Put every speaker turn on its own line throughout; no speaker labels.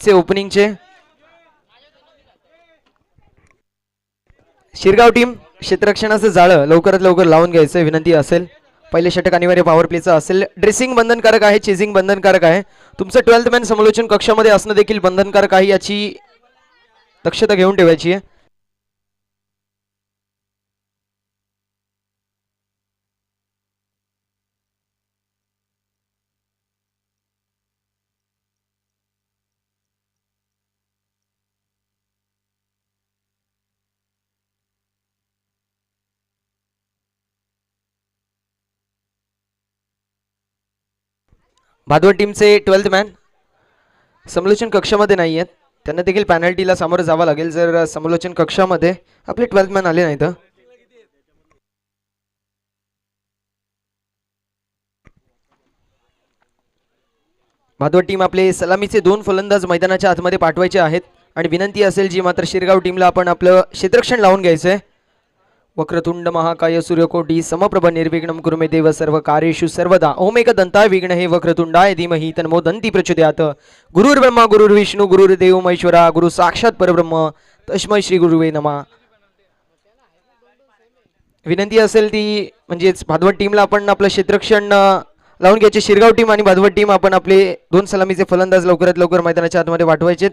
चे ओपनिंगचे शिरगाव टीम क्षेत्ररक्षणाचं जाळं लवकरात लवकर लावून घ्यायचं विनंती असेल. पहिले षटक अनिवार्य पॉवर प्लेचं असेल. ड्रेसिंग बंधनकारक आहे, चेजिंग बंधनकारक आहे. तुमचं 12th मॅन समालोचन कक्षामध्ये असणं देखील बंधनकारक आहे, याची दक्षता घेऊन ठेवायची आहे. भादवड टीमचे 12th मॅन समालोचन कक्षामध्ये नाही आहेत, त्यांना देखील पॅनल्टीला सामोरं जावं लागेल जर समालोचन कक्षामध्ये आपले 12th मॅन आले नाहीत. भादवड टीम आपले सलामीचे 2 फलंदाज मैदानाच्या आतमध्ये पाठवायचे आहेत आणि विनंती असेल जी मात्र शिरगाव टीमला आपण आपलं क्षेत्ररक्षण लावून घ्यायचंय. वक्रतुंड महाकाय सूर्यकोटी समप्रभ निर्विघ्नं कुरु मे देव सर्व कार्येषु सर्वदा ओम एकदंताय विघ्नहे वक्रतुंडाय धीमहि तन्मोदन्ति प्रचोदयात्. गुरुर्ब्रह्मा गुरुर्विष्णू गुरुर्देव महेश्वरा गुरु साक्षात परब्रह्म तस्मै श्री गुरुवे नमः. विनंती असेल ती म्हणजेच भादवड टीमला आपण आपलं क्षेत्ररक्षण लावून घ्यायचे. शिरगाव टीम आणि भादवड टीम आपण आपले 2 सलामीचे फलंदाज लवकरात लवकर मैदानाच्या आतमध्ये पाठवायचे.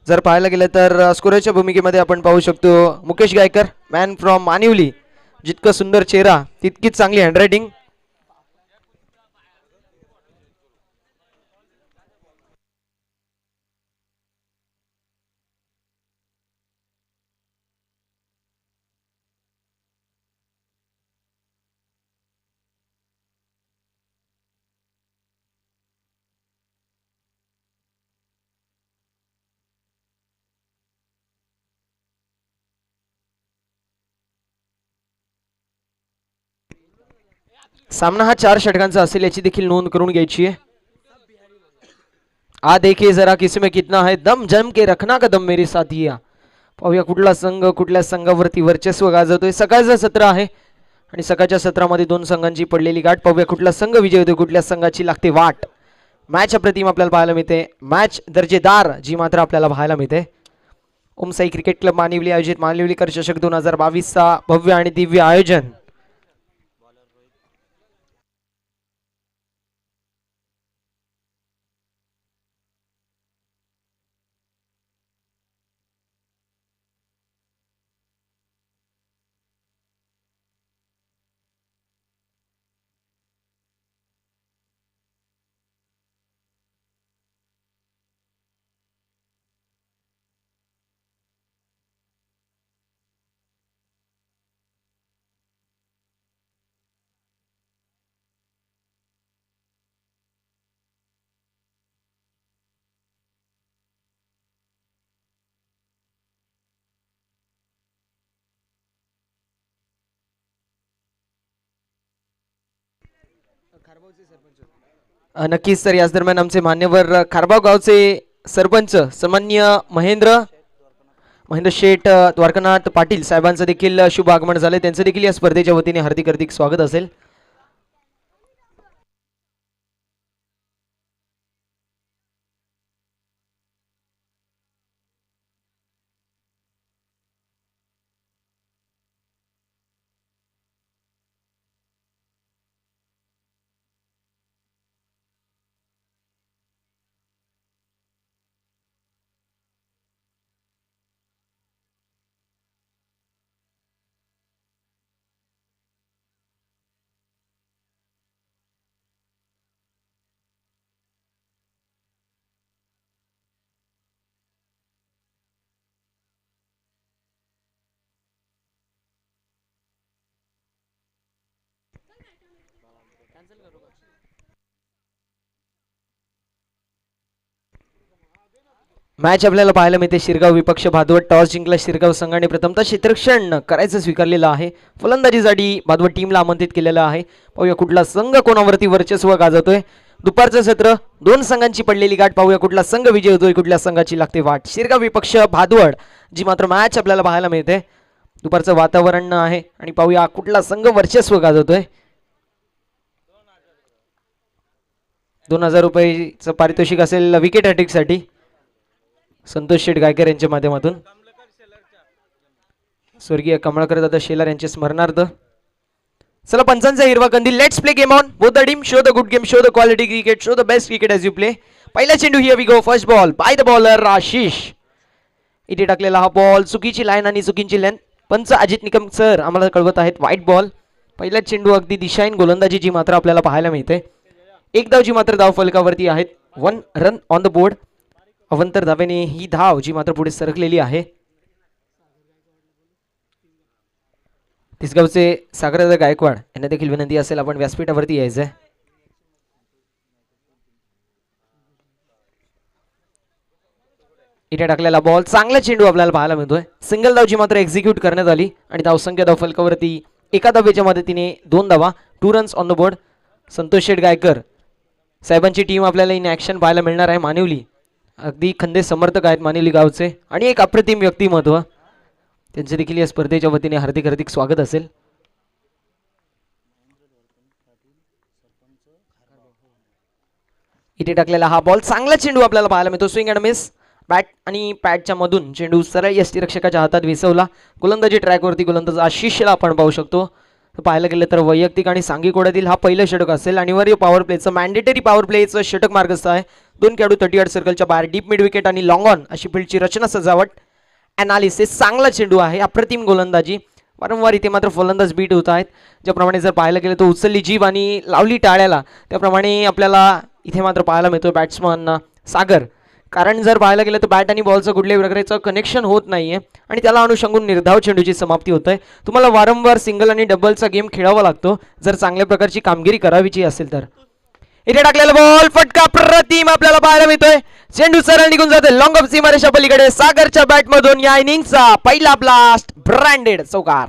जर पाहायला गेलं तर स्कोररच्या भूमिकेमध्ये आपण पाहू शकतो मुकेश गायकर मॅन फ्रॉम मानिवली. जितकं सुंदर चेहरा तितकीच चांगली हँडरायटिंग. सामना हा 4 षटकांचा असेल याची देखील नोंद करून घ्यायची आहे. आ देखिए जरा किसमें कितना है दम जम के रखना का दम मेरे साथिया. पाहूया कुठला संघ कुठल्या संघावरती वर्चस्व गाजवतोय. सकाळचं सत्र आहे आणि सकाळच्या सत्रामध्ये 2 संघांची पडलेली गाठ. पाहूया कुठला संघ विजय होतोय, कुठल्या संघाची लागते वाट. मॅच अप्रतिम आपल्याला पाहायला मिळते, मॅच दर्जेदार जी मात्र आपल्याला पाहायला मिळते. ओमसाई क्रिकेट क्लब मानिवली आयोजित मानिवलीकर चषक 2022चा भव्य आणि दिव्य आयोजन. नक्कीच. तर याच दरम्यान आमचे मान्यवर खारबाव गावचे सरपंच सन्माननीय महेंद्र शेठ द्वारकानाथ पाटील साहेबांचं देखील शुभ आगमन झाले. त्यांचं देखील या स्पर्धेच्या वतीने हार्दिक हार्दिक स्वागत असेल. मॅच आपल्याला पाहायला मिळते. शिरगाव विपक्ष भादवड. टॉस जिंकला शिरगाव संघाने प्रथमतः क्षेत्ररक्षण करायचं स्वीकारलेलं आहे. फलंदाजीसाठी भादवड टीमला आमंत्रित केलेलं आहे. पाहूया कुठला संघ कोणावरती वर्चस्व गाजवतोय. दुपारचं सत्र 2 संघांची पडलेली गाठ. पाहूया कुठला संघ विजय होतोय, कुठल्या संघाची लागते वाट. शिरगाव विपक्ष भादवड जी मात्र मॅच आपल्याला पाहायला मिळते. दुपारचं वातावरण आहे आणि पाहूया कुठला संघ वर्चस्व गाजवतोय. 2000 रुपयाचं पारितोषिक असेल विकेट हॅट्रिकसाठी. संतोष शेठ गायकर यांच्या माध्यमातून स्वर्गीय कमळकर दादा शेलार यांच्या स्मरणार्थ. चला पंचांचा हिरवा कंदील. Let's play game on. Both the team show the good game, show the quality cricket, show the best cricket as you play. पहिला चेंडू here we go. First ball by the bowler Ashish. इथे टाकलेला हा बॉल, चुकीची line आणि चुकीची length. पंच Ajit Nikam sir आम्हाला कळवत आहेत व्हाईट बॉल. पहिला चेंडू अगदी दिशाहीन गोलंदाजीची मात्र आपल्याला पाहायला मिळते. एक धावची मात्र धाव फलकावरती आहेत. 1 रन ऑन द बोर्ड. अवंतर धावेने ही धाव जी मात्र पुढे सरकलेली आहे. तिसगावचे सागरदादा गायकवाड यांना देखील विनंती असेल आपण व्यासपीठावरती यायचंय. इथे टाकलेला बॉल, चांगला चेंडू आपल्याला पाहायला मिळतोय. सिंगल धावची मात्र एक्झिक्यूट करण्यात आली आणि धावसंख्या धाव फलकावरती एका धावेच्या मदतीने 2 धावा. 2 runs on the board. Santosh Sheth Gaikar साहेबांची टीम आपल्याला इन ॲक्शन पाहायला मिळणार आहे. मानिवली अगदी खंदे समर्थक आहेत मानिवली गावचे आणि एक अप्रतिम व्यक्तिमत्व. त्यांचे देखील या स्पर्धेच्या वतीने हार्दिक हार्दिक स्वागत असेल. इथे टाकलेला हा बॉल, चांगला चेंडू आपल्याला पाहायला मिळतो. Swing and miss. बॅट आणि पॅडच्या मधून चेंडू सरळ यष्टीरक्षकाच्या हातात विसवला. गोलंदाजी ट्रॅकवरती गोलंदाज आशिषला आपण पाहू शकतो. पाहायला गेलं तर वैयक्तिक आणि सांघिक ओढ्यातील हा पहिलं षटक असेल. अनिवार्य पॉवर प्लेचं मॅन्डेटरी पॉवर प्लेचं षटक मार्गस्थ आहे. 2 खेळाडू 30 सर्कलच्या बाहेर. डीप मिड विकेट आणि लॉंग ऑन अशी फील्डची रचना सजावट. ॲनालिसिस. चांगला चेंडू आहे. अप्रतिम गोलंदाजी. वारंवार इथे मात्र फलंदाज बीट होत आहेत. ज्याप्रमाणे जर पाहायला गेलं तर उचलली जीभ आणि लावली टाळ्याला, त्याप्रमाणे आपल्याला इथे मात्र पाहायला मिळतो बॅट्समन सागर. कारण जर पाहायला गेलं तर बॅट आणि बॉलचं कुठल्याही प्रकारचं कनेक्शन होत नाहीये आणि त्याला अनुषंगून निर्धाव चेंडूची समाप्ती होत आहे. तुम्हाला वारंवार सिंगल आणि डबलचा गेम खेळावा लागतो जर चांगल्या प्रकारची कामगिरी करावीची असेल तर. इथे टाकलेला बॉल, फटका प्रतिम आपल्याला पाहायला मिळतोय. चेंडू सरळ निघून जाते लॉंग ऑफ सीमारेषा पलीकडे. सागरच्या बॅटमधून या इनिंगचा पहिला ब्लास्ट, ब्रँडेड चौकार.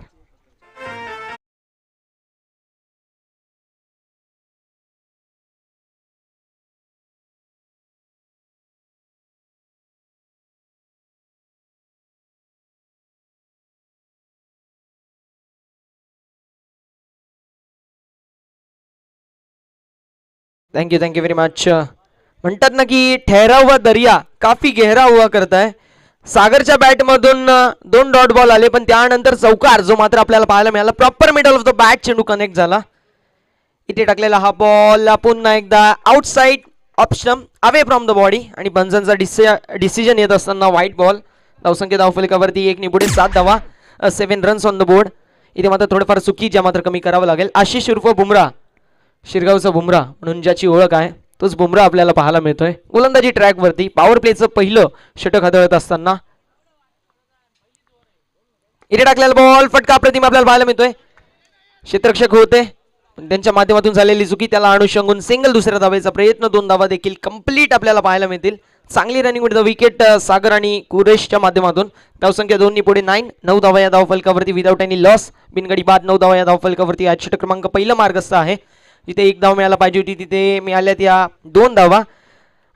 Thank you very much. म्हणतात ना की ठहरा हुआ दरिया काफी गहरा हुआ करता है. सागरच्या बॅटमधून 2 डॉट बॉल आले पण त्यानंतर चौकार जो मात्र आपल्याला पाहायला मिळाला. Proper middle of the bat चेंडू कनेक्ट झाला. इथे टाकलेला हा बॉल पुन्हा एकदा outside option away from the body आणि बंझनचा डिसिजन येत असताना व्हाईट बॉल. धावसंख्या धावफलकावरती 1 पुढे 7 धावा. 7 रन्स ऑन द बोर्ड. इथे मात्र थोडेफार चुकी ज्या मात्र कमी करावं लागेल. आशिष उर्फ बुमरा, शिरगावचा बुमरा म्हणून ज्याची ओळख आहे तोच बुमरा आपल्याला पाहायला मिळतोय. गोलंदाजी ट्रॅकवरती पॉवर प्लेचं पहिलं षटक हाताळत असताना. इथे टाकलेला बॉल, फटका प्रतिम आपल्याला पाहायला मिळतोय. क्षेत्ररक्षक होते पण त्यांच्या माध्यमातून झालेली चुकी त्याला अनुषंगून सिंगल दुसऱ्या धावेचा प्रयत्न. 2 धावा देखील कंप्लीट आपल्याला पाहायला मिळतील. चांगली रनिंग विथ द विकेट सागर आणि कुरेशच्या माध्यमातून. धावसंख्या 2 पुढे 9 धावा या धावफलकावरती विदाउट एनी लॉस. बिनगडी बाद 9 धावा या धावफलकावरती. आज षटक क्रमांक पहिलं मार्गस्थ आहे. जिथे 1 धाव मिळायला पाहिजे होती तिथे मिळाल्यात या 2 धावा.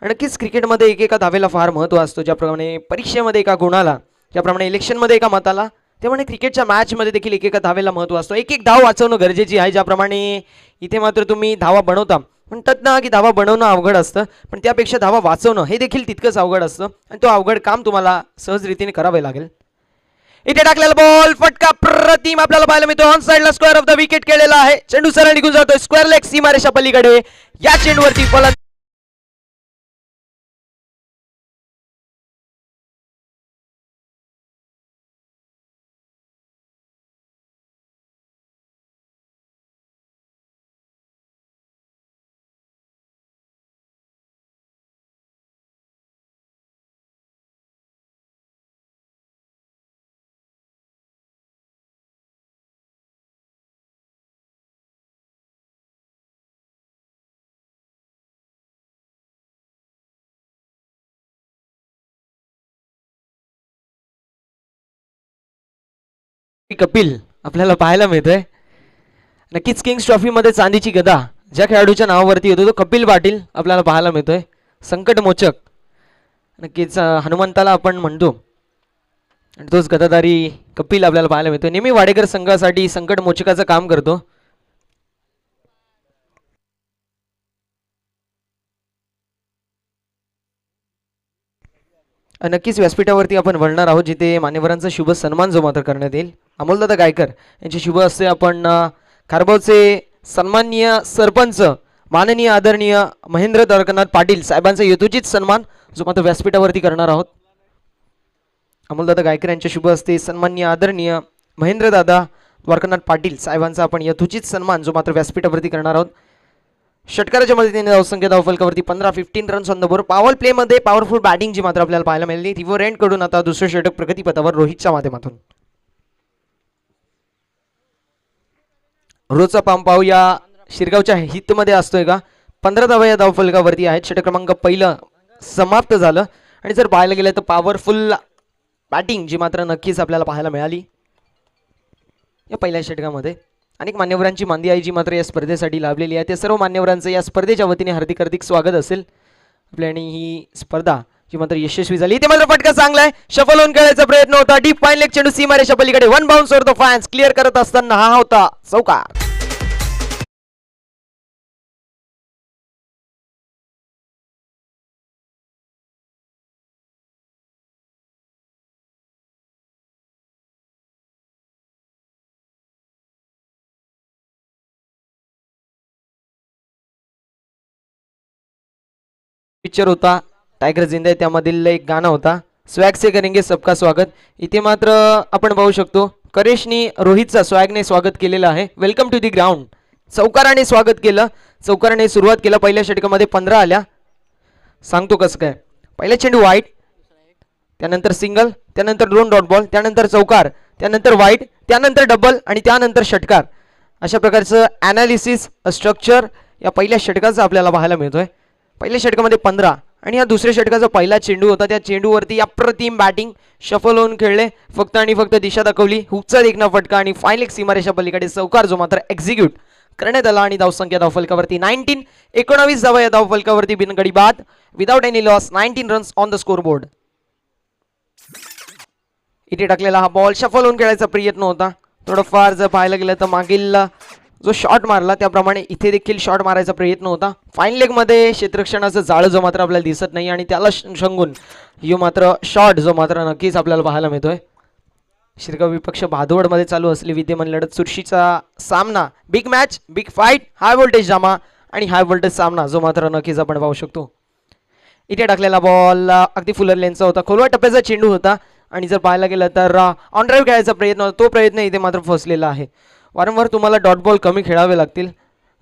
नक्कीच क्रिकेटमध्ये एकेका धावेला फार महत्त्व असतो. ज्याप्रमाणे परीक्षेमध्ये एका गुणाला, ज्याप्रमाणे इलेक्शनमध्ये एका मताला, त्यामुळे क्रिकेटच्या मॅचमध्ये देखील एकेका धावेला महत्त्व असतो. एक धाव वाचवणं गरजेची आहे. ज्याप्रमाणे इथे मात्र तुम्ही धावा बनवता, म्हणतात ना की धावा बनवणं अवघड असतं पण त्यापेक्षा धावा वाचवणं हे देखील तितकंच अवघड असतं आणि तो अवघड काम तुम्हाला सहजरीतीने करावे लागेल. इथे टाकलेला बॉल, फटका प्रतिम आपल्याला पाहायला मिळतो. ऑन साइडला स्क्वेअर ऑफ द विकेट केलेला आहे. चेंडू सरळ निघून जातोय स्क्वेअर लेग सीमारेषा पलीकडे. या चेंडूवरती फलंदाज कपिल आपल्याला पाहायला मिळतोय. नक्कीच किंग्स ट्रॉफी मध्ये चांदीची गदा ज्या खेळाडूच्या नावावरती होतो तो कपिल पाटील आपल्याला पाहायला मिळतोय. संकटमोचक नक्कीच हनुमंताला आपण म्हणतो आणि तोच गदाधारी कपिल आपल्याला पाहायला मिळतोय. नेहमी वाडेकर संघासाठी संकटमोचकाचं काम करतो. नक्कीच व्यासपीठावरती आपण वळणार आहोत, जिथे मान्यवरांचा शुभ सन्मान जो मात्र करण्यात येईल. अमोलदादा गायकर यांचे शुभ हस्ते आपण खारबावचे सन्माननीय सरपंच माननीय आदरणीय महेंद्र द्वारकानाथ पाटील साहेबांचा यथोचित सन्मान जो मात्र व्यासपीठावरती करणार आहोत. अमोलदादा गायकर यांच्या शुभ हस्ते सन्माननीय आदरणीय महेंद्रदादा द्वारकानाथ पाटील साहेबांचा आपण यथोचित सन्मान जो मात्र व्यासपीठावरती करणार आहोत. षटकाराच्या मदतीने धावसंख्या धावफलकावरती 15 runs on the board. Power play मध्ये पॉवरफुल बॅटिंग जी मात्र आपल्याला पाहायला मिळाली. रिव्हर एंड कडून आता दुसरे षटक प्रगतीपथावर रोहितच्या माध्यमातून. रोजचा पंप पाहूया शिरगावच्या हितमध्ये असतोय का. 15 धावा या धावफलकावरती आहेत. षटक क्रमांक पहिलं समाप्त झालं आणि जर पाहायला गेलं तर पॉवरफुल बॅटिंग जी मात्र नक्कीच आपल्याला पाहायला मिळाली या पहिल्या षटकामध्ये. अनेक मान्यवरांची मांदी आहे जी मात्र या स्पर्धेसाठी लाभलेली आहे. त्या सर्व मान्यवरांचं या स्पर्धेच्या वतीने हार्दिक हार्दिक स्वागत असेल आपल्या. आणि ही स्पर्धा जी मात्र यशस्वी झाली. इथे मात्र फटका चांगला आहे. शफल होऊन खेळायचा प्रयत्न होता. डीप फाईन लेग चेंडू सीमारेषा पलीकडे. One bounce were the fans clear करत असताना हा होता चौकार. पिक्चर होता टायगर जिंदा आहे, त्यामधील एक गाणं होता स्वॅग से करेंगे सबका स्वागत. इथे मात्र आपण पाहू शकतो करेशनी रोहितचा स्वॅगने स्वागत केलेलं आहे. Welcome to the ground. चौकाराने स्वागत केलं. चौकाराने सुरुवात केलं. पहिल्या षटकामध्ये 15 आल्या. सांगतो कसं काय. पहिला चेंडू वाईट, त्यानंतर सिंगल, त्यानंतर 2 डॉट बॉल, त्यानंतर चौकार, त्यानंतर वाईट, त्यानंतर डबल आणि त्यानंतर षटकार. अशा प्रकारचं ॲनालिसिस स्ट्रक्चर या पहिल्या षटकाचं आपल्याला पाहायला मिळतोय. पहिल्या षटकामध्ये 15 आणि या दुसऱ्या षटकाचा पहिला चेंडू होता. त्या चेंडूवरती अप्रतिम बॅटिंग. शफल होऊन खेळले. फक्त आणि फक्त दिशा दाखवली. हुकचा देखना फटका आणि फायनल सीमारेषा पलीकडे चौकार जो मात्र एक्झिक्यूट करण्यात आला. आणि धावसंख्या धावफलकावरती 19 धावा या धावफलकावरती बिनगडी बाद without any loss. 19 runs on the score board. इथे टाकलेला हा बॉल शफल होऊन खेळायचा प्रयत्न होता. थोडंफार जर पाहायला गेलं तर मागील जो शॉट मारला त्याप्रमाणे इथे देखील शॉट मारायचा प्रयत्न होता. फाईन लेग मध्ये क्षेत्ररक्षणाचं जाळं जो मात्र आपल्याला दिसत नाही आणि त्याला शंगून यो मात्र शॉट जो मात्र नक्कीच आपल्याला पाहायला मिळतोय. शिरगाव विपक्ष भादवड मध्ये चालू असलेली विद्यमान लढत चुरशीचा सामना. Big match, big fight, high voltage drama आणि हाय व्होल्टेज सामना जो मात्र नक्कीच आपण पाहू शकतो. इथे टाकलेला बॉल अगदी फुलर लेनचा होता. खोलवा टप्प्याचा चेंडू होता आणि जर पाहायला गेलं तर ऑन ड्राईव्ह खेळायचा प्रयत्न होता. तो प्रयत्न इथे मात्र फसलेला आहे. वारंवार तुम्हाला डॉट बॉल कमी खेळावे लागतील.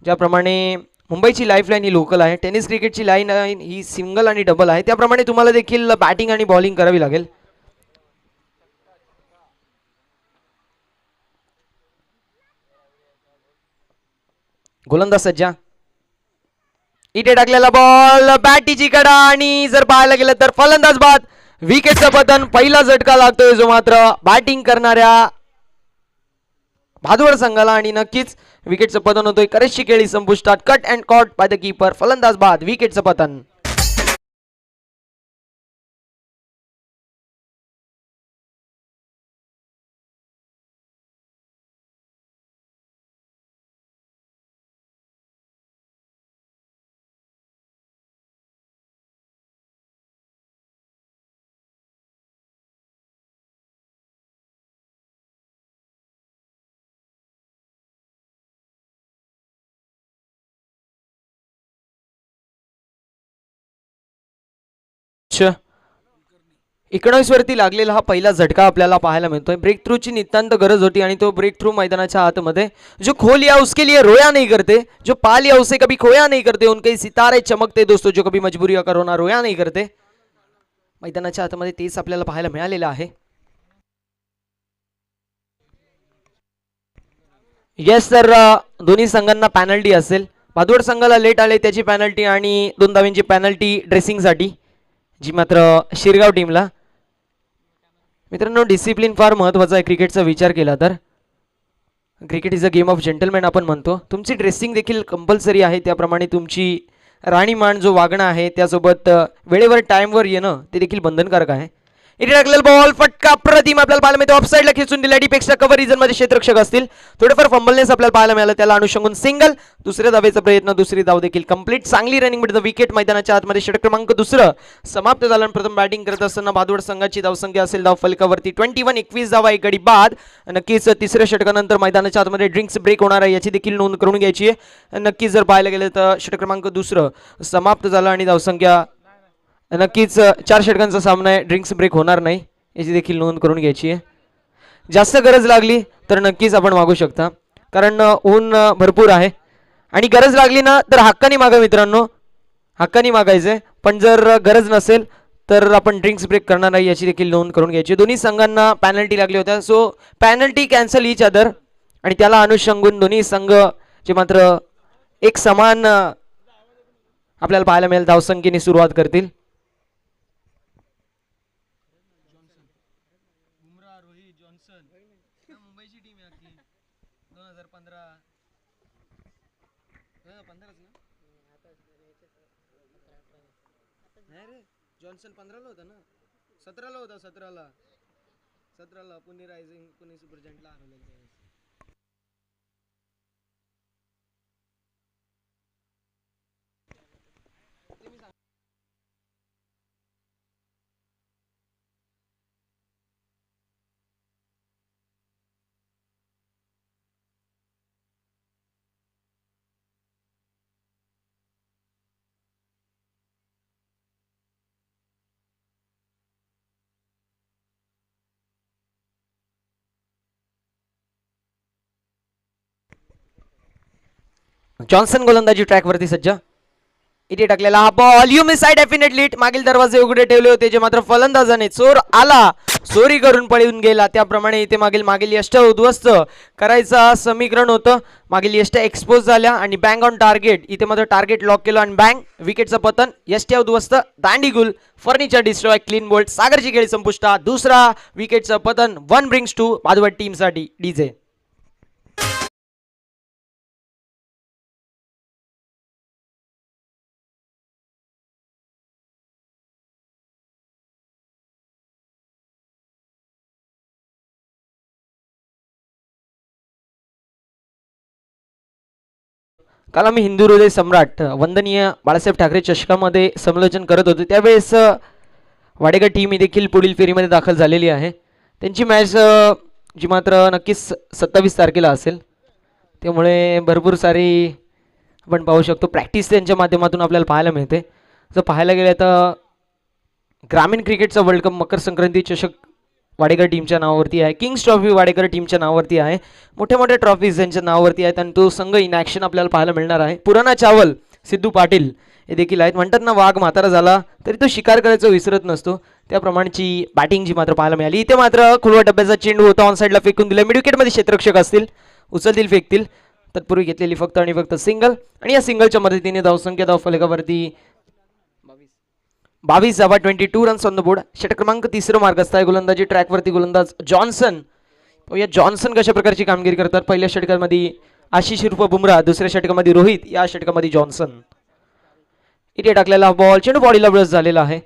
ज्याप्रमाणे मुंबईची लाईफलाईन ही लोकल आहे, टेनिस क्रिकेटची लाईन ही सिंगल आणि डबल आहे, त्याप्रमाणे तुम्हाला देखील बॅटिंग आणि बॉलिंग करावी लागेल. गोलंदाज सज्जा. इथे टाकलेला बॉल बॅटीची कडा आणि जर पाहायला गेलं तर फलंदाज बाद. विकेटचं पतन. पहिला झटका लागतोय जो मात्र बॅटिंग करणाऱ्या भादवड संघाला आणि नक्कीच विकेटचं पतन होतोय. करेशची खेळी संपुष्टात. Cut and caught by the keeper. फलंदाज बाद. विकेटचं पतन. अच्छा, 19 वरती लागलेला हा पहिला झटका आपल्याला पाहायला मिळतोय. ब्रेक थ्रूची नितांत गरज होती आणि तो ब्रेक थ्रू मैदानाच्या आतमध्ये. जो खो लिया उसके लिए रोया नहीं करते, जो पा लिया उसे कभी खोया नहीं करते, उनके सितारे चमकते दोस्तों, जो कभी मजबूरी का रोना रोया नहीं करते. मैदानाच्या आतमध्ये तेच आपल्याला पाहायला मिळालेलं आहे. येस सर, दोन्ही संघांना पॅनल्टी असेल. भादवड संघाला लेट आले त्याची पॅनल्टी आणि 2 धावांची पॅनल्टी ड्रेसिंगसाठी जी मात्र शिरगाव टीमला. मित्रांनो, डिसिप्लिन फार महत्त्वाचा आहे क्रिकेटचा विचार केला तर. Cricket is a game of gentleman आपण म्हणतो. तुमची ड्रेसिंग देखील कंपल्सरी आहे, त्याप्रमाणे तुमची राणीमान जो वागणं आहे त्यासोबत वेळेवर टाईमवर येणं ते देखील बंधनकारक आहे. इथे टाकलेला बॉल फटका प्रतिम आपल्याला पाहायला मिळतो. ऑफ साईडला खेचून दिला. डीपेक्षा कव्हर रिजन मध्ये क्षेत्ररक्षक असतील. थोडेफार फंबलनेस आपल्याला पाहायला मिळालं. त्याला अनुषंगून सिंगल. दुसऱ्या धावेचा प्रयत्न. दुसरी धाव देखील कंप्लीट. चांगली रनिंग मिळतं. विकेट मैदानाच्या आतमध्ये. षटक क्रमांक दुसरं समाप्त झालं. प्रथम बॅटिंग करत असताना भादवड संघाची धावसंख्या असेल धाव फलकावरती 21. 21 धावा एक गडी बाद. नक्कीच तिसऱ्या षटकानंतर मैदानाच्या आतमध्ये ड्रिंक्स ब्रेक होणार आहे याची देखील नोंद करून घ्यायची आहे. नक्कीच जर पाहायला गेलं तर षटक क्रमांक दुसरं समाप्त झालं आणि धावसंख्या नक्कीच 4 षटकांचा सामना आहे. ड्रिंक्स ब्रेक होणार नाही याची देखील नोंद करून घ्यायची आहे. जास्त गरज लागली तर नक्कीच आपण मागू शकता, कारण ऊन भरपूर आहे. आणि गरज लागली ना तर हक्कानी मागा मित्रांनो, हक्कानी मागायचे. पण जर गरज नसेल तर आपण ड्रिंक्स ब्रेक करणार नाही याची देखील नोंद करून घ्यायची. दोन्ही संघांना पॅनल्टी लागली होत्या. So penalty cancel each other. आणि त्याला अनुषंगून दोन्ही संघ जे मात्र एक समान आपल्याला पाहायला मिळेल धावसंख्येने सुरुवात करतील. जॉन्सन 15ला होता ना, 17ला होता. 17ला पुणे रायझिंग पुणे सुपर जायंटला हरवलेलं त्यावेळेस. जॉन्सन गोलंदाजी ट्रॅकवरती सज्ज. इथे टाकलेला हा ball you miss I definitely. मागील दरवाजे उघडे ठेवले होते जे मात्र फलंदाजाने चोर आला चोरी करून पळून गेला. त्याप्रमाणे इथे मागील यष्ट उद्ध्वस्त करायचं समीकरण होतं. मागील यष्ट एक्सपोज झाल्या आणि बँग ऑन टार्गेट. इथे मात्र टार्गेट लॉक केलं आणि बँग विकेटचं पतन. यष्ट्या उद्ध्वस्त दांडी गुल फर्निचर डिस्ट्रॉय क्लीन बोल्ट. सागरची खेळी संपुष्टात. दुसरा विकेटचं पतन. 1 ब्रिंग्स टू भादवड टीमसाठी डीजे. काल आम्ही हिंदू हृदय सम्राट वंदनीय बाळासाहेब ठाकरे चषकामध्ये समालोचन करत होतो. त्यावेळेस वाडेकर टीम देखील पुढील फेरीमध्ये दाखल झालेली आहे. त्यांची मॅच जी मात्र नक्कीच 27 तारखेला असेल. त्यामुळे भरपूर सारी आपण पाहू शकतो प्रॅक्टिस त्यांच्या माध्यमातून आपल्याला पाहायला मिळते. जर पाहायला गेलं तर ग्रामीण क्रिकेटचा वर्ल्ड कप मकर संक्रांती चषक वाडेकर टीमच्या नावावरती आहे. किंग्स ट्रॉफी वाडेकर टीमच्या नावावरती आहे. मोठ्या मोठ्या ट्रॉफीज त्यांच्या नावावरती आहेत आणि तो संघ इन ॲक्शन आपल्याला पाहायला मिळणार आहे. पुराणा चावल सिद्धू पाटील हे देखील आहेत. म्हणतात ना वाघ म्हातारा झाला तरी तो शिकार करायचं विसरत नसतो. त्याप्रमाणेची बॅटिंग जी मात्र पाहायला मिळाली. इथे मात्र खुलवा डब्याचा चेंडू होता. ऑन साईडला फेकून दिला. मिड विकेटमध्ये क्षेत्ररक्षक असतील, उचलतील फेकतील. तत्पूर्वी घेतलेली फक्त आणि फक्त सिंगल. आणि या सिंगलच्या मदतीने धावसंख्या धाव फलकावरती 22 धावा 22 रन्स ऑन द बोर्ड. षटक क्रमांक तिसरं मार्गस्थ आहे. गोलंदाजी ट्रॅकवरती गोलंदाज जॉन्सन. या जॉन्सन कशा प्रकारची कामगिरी करतात. पहिल्या षटकामध्ये आशिष उर्फ बुमराह, दुसऱ्या षटकामध्ये रोहित, या षटकामध्ये जॉन्सन. इथे टाकलेला बॉल चेंडू बॉडीला ब्रश झालेला आहे.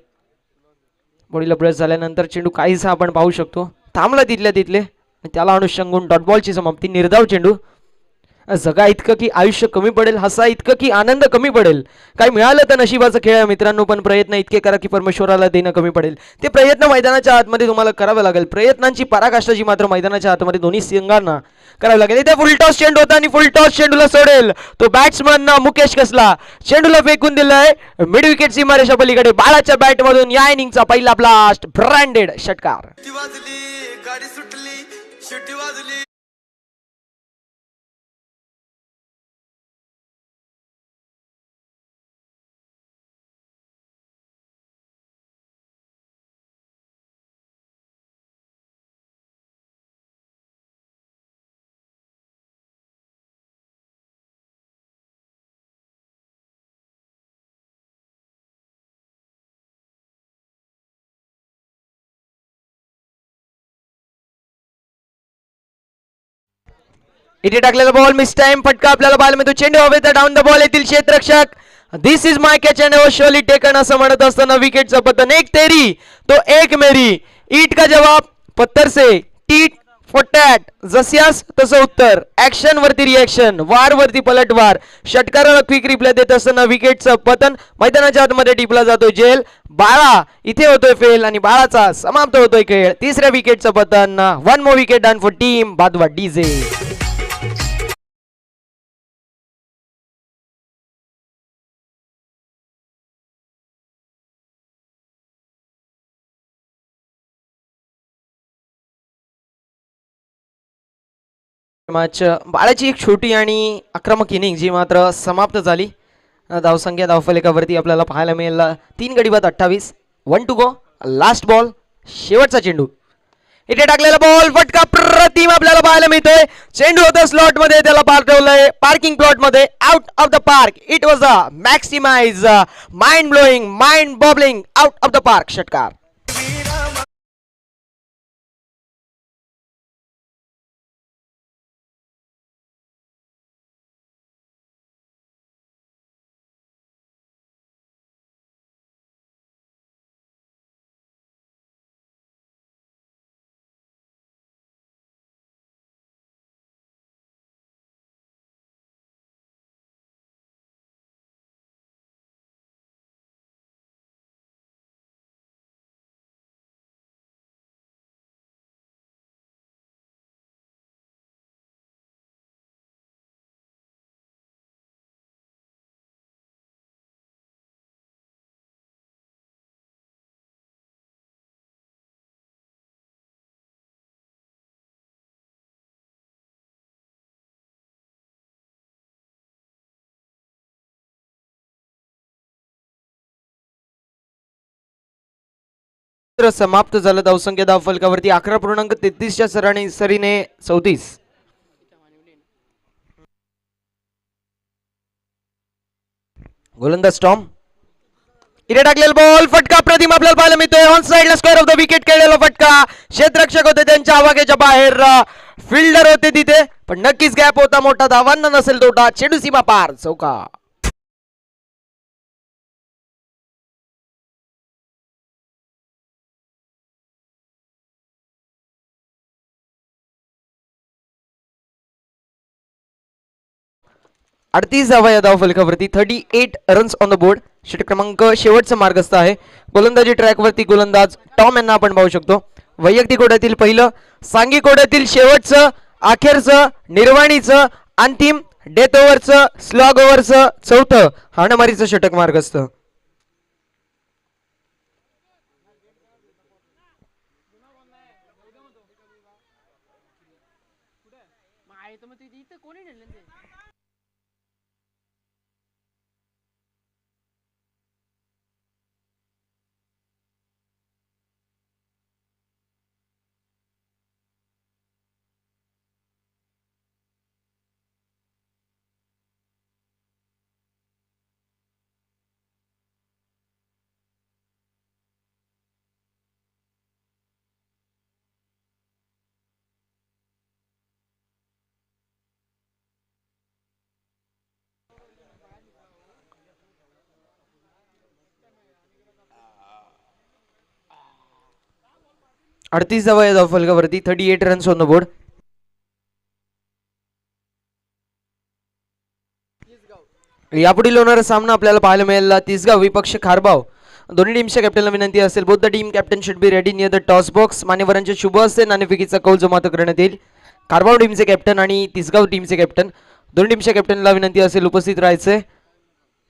बॉडीला ब्रश झाल्यानंतर चेंडू काहीसा आपण पाहू शकतो थांबला तिथल्या तिथले. त्याला अनुषंगून डॉट बॉलची समाप्ती. निर्धाव चेंडू. जगा इतकं की आयुष्य कमी पडेल, हसा इतकं की आनंद कमी पडेल. काय मिळालं तर नशिबाचा खेळ आहे मित्रांनो, पण प्रयत्न इतके करा की परमेश्वराला देणं कमी पडेल. ते प्रयत्न मैदानाच्या आतमध्ये तुम्हाला करावे लागेल. प्रयत्नांची पराकाष्ठा जी मात्र मैदानाच्या आतमध्ये दोन्ही संघांना करावी लागेल. इथे फुलटॉस चेंडू होता आणि फुलटॉस चेंडूला सोडेल तो बॅट्समन मुकेश कसला. चेंडूला फेकून दिलाय मिड विकेट सीमारेषा पलीकडे. बाळाच्या बॅट मधून या इनिंगचा पहिला ब्लास्ट ब्रँडेड षटकार.
गाडी सुटली, शिट्टी वाजली.
इथे टाकलेला बॉल मिस टाइम. फटका आपल्याला पाहायला मिळतो. चेंडू हवेत डाऊन द बॉल येथील क्षेत्ररक्षक this is my catch and surely taken असं म्हणत असताना विकेटचं पतन. एक तेरी तो एक मेरी. ईट का जवाब पत्थर से. Tit for tat. जस्यास तसं उत्तर. ऍक्शन वरती रिॲक्शन. वार वरती पलटवार. षटकाराला क्विक रिप्लाय देत असताना विकेटचं पतन. मैदानाच्या आतमध्ये टिपला जातोय जेल. बाळा इथे होतोय फेल आणि बाळाचा समाप्त होतोय खेळ. तिसऱ्या विकेटचं पतन. One more wicket done for team बादवा डीजे. मॅच बाळाची एक छोटी आणि आक्रमक इनिंग जी मात्र समाप्त झाली. धावसंख्या धावफलकावरती आपल्याला पाहायला मिळेल 3 गडी बाद 28. 1 टू गो. लास्ट बॉल शेवटचा चेंडू. इथे टाकलेला बॉल फटका प्रतिम आपल्याला पाहायला मिळतोय. चेंडू होता स्लॉट मध्ये त्याला पाठवलंय पार्किंग प्लॉट मध्ये out of the park. It was a maximize mind blowing mind boggling out of the park षटकार. समाप्त झालं. धावसंख्या धावफलकावरती 11.33च्या सरीने 34. गोलंदाज टॉम. इथे टाकलेला बॉल फटका प्रतिम आपल्याला पाहायला मिळतोय. ऑन साइडला स्क्वेअर ऑफ द विकेट केलेला फटका. क्षेत्ररक्षक होते त्यांच्या आवाक्याच्या बाहेर. फिल्डर होते तिथे पण नक्कीच गॅप होता मोठा. धावांना नसेल तोटा. चेंडू सीमा पार चौका. अडतीस धावा या धावफलकावरती. 38 रन्स ऑन द बोर्ड. षटक क्रमांक शेवटचा मार्गस्थ आहे. गोलंदाजी ट्रॅकवरती गोलंदाज टॉम यांना आपण पाहू शकतो. वैयक्तिक ओढ्यातील पहिलं. सांघिक ओढ्यातील शेवटचं. अखेरचं. निर्वाणीचं. अंतिम डेथ ओव्हरचं. स्लॉग ओव्हरचं चौथं हाणामारीचं षटक मार्गस्थ. अडतीस धावा या धावफलकावरती. 38 रन्स ऑन द बोर्ड. यापुढील होणारा सामना आपल्याला पाहायला मिळेल तिसगाव विपक्ष खारबाव. दोन्ही टीमच्या कॅप्टनला विनंती असेल both the team captain should be ready near the toss box. मान्यवरांचे शुभ असते नाणेफेकीचा कौल जमात करण्यात येईल. खारबाव टीमचे कॅप्टन आणि तिसगाव टीमचे कॅप्टन दोन्ही टीमच्या कॅप्टनला विनंती असेल उपस्थित राहायचे.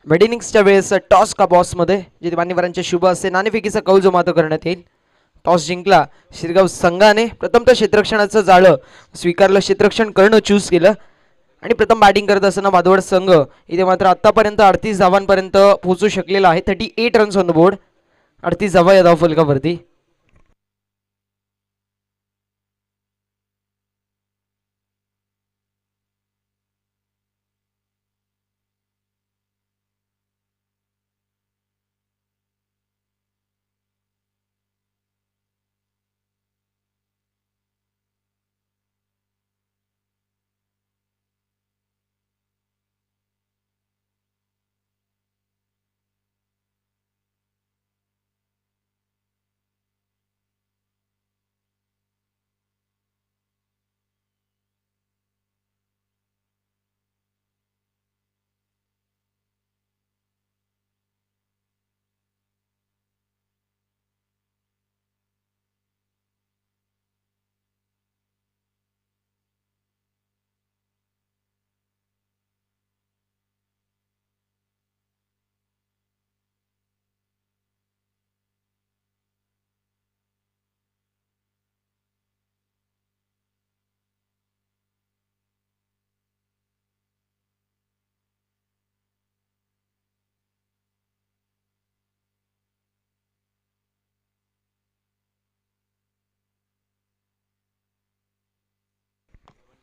मिड इनिंग्सच्या वेळेस टॉस का बॉसमध्ये जिथे मान्यवरांचे शुभ असते नाणेफेकीचा कौल जमात करण्यात येईल. टॉस जिंकला शिरगाव संघाने. प्रथमतः क्षेत्ररक्षणाचं जाळं स्वीकारलं. क्षेत्ररक्षण करणं चूज केलं आणि प्रथम बॅटिंग करत असताना माधवड संघ इथे मात्र आतापर्यंत 38 धावांपर्यंत पोहोचू शकलेला आहे. 38 रन्स ऑन द बोर्ड. 38 धावा या धावफलकावरती.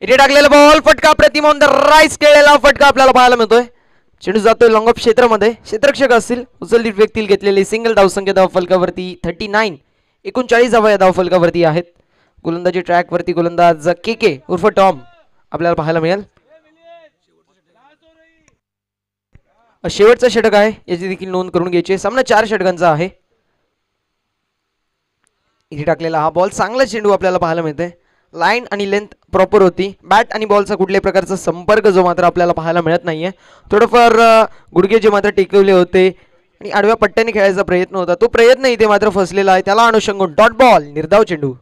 इथे टाकलेला बॉल फटका प्रतिम ऑन द राईट केलेला फटका आपल्याला पाहायला मिळतोय. चेंडू जातोय लॉंग ऑफ क्षेत्रामध्ये. क्षेत्ररक्षक असतील उचलती व्यक्ती घेतलेली सिंगल धावसंख्या धावफलकावरती 39. 39 धावा या धावफलकावरती आहेत. गोलंदाजी ट्रॅकवरती गोलंदाज के के उर्फ टॉम आपल्याला पाहायला मिळेल. शेवटचा षटक आहे याची देखील नोंद करून घ्यायची. सामना 4 षटकांचा आहे. इथे टाकलेला हा बॉल चांगला चेंडू आपल्याला पाहायला मिळते. लाईन आणि लेंथ प्रॉपर होती. बॅट आणि बॉलचा कुठल्याही प्रकारचा संपर्क जो मात्र आपल्याला पाहायला मिळत नाहीये. थोडंफार गुडघे जे मात्र टेकवले होते आणि आडव्या पट्ट्याने खेळायचा प्रयत्न होता, तो प्रयत्न इथे मात्र फसलेला आहे. त्याला अनुषंगून डॉट बॉल निर्धाव चेंडू.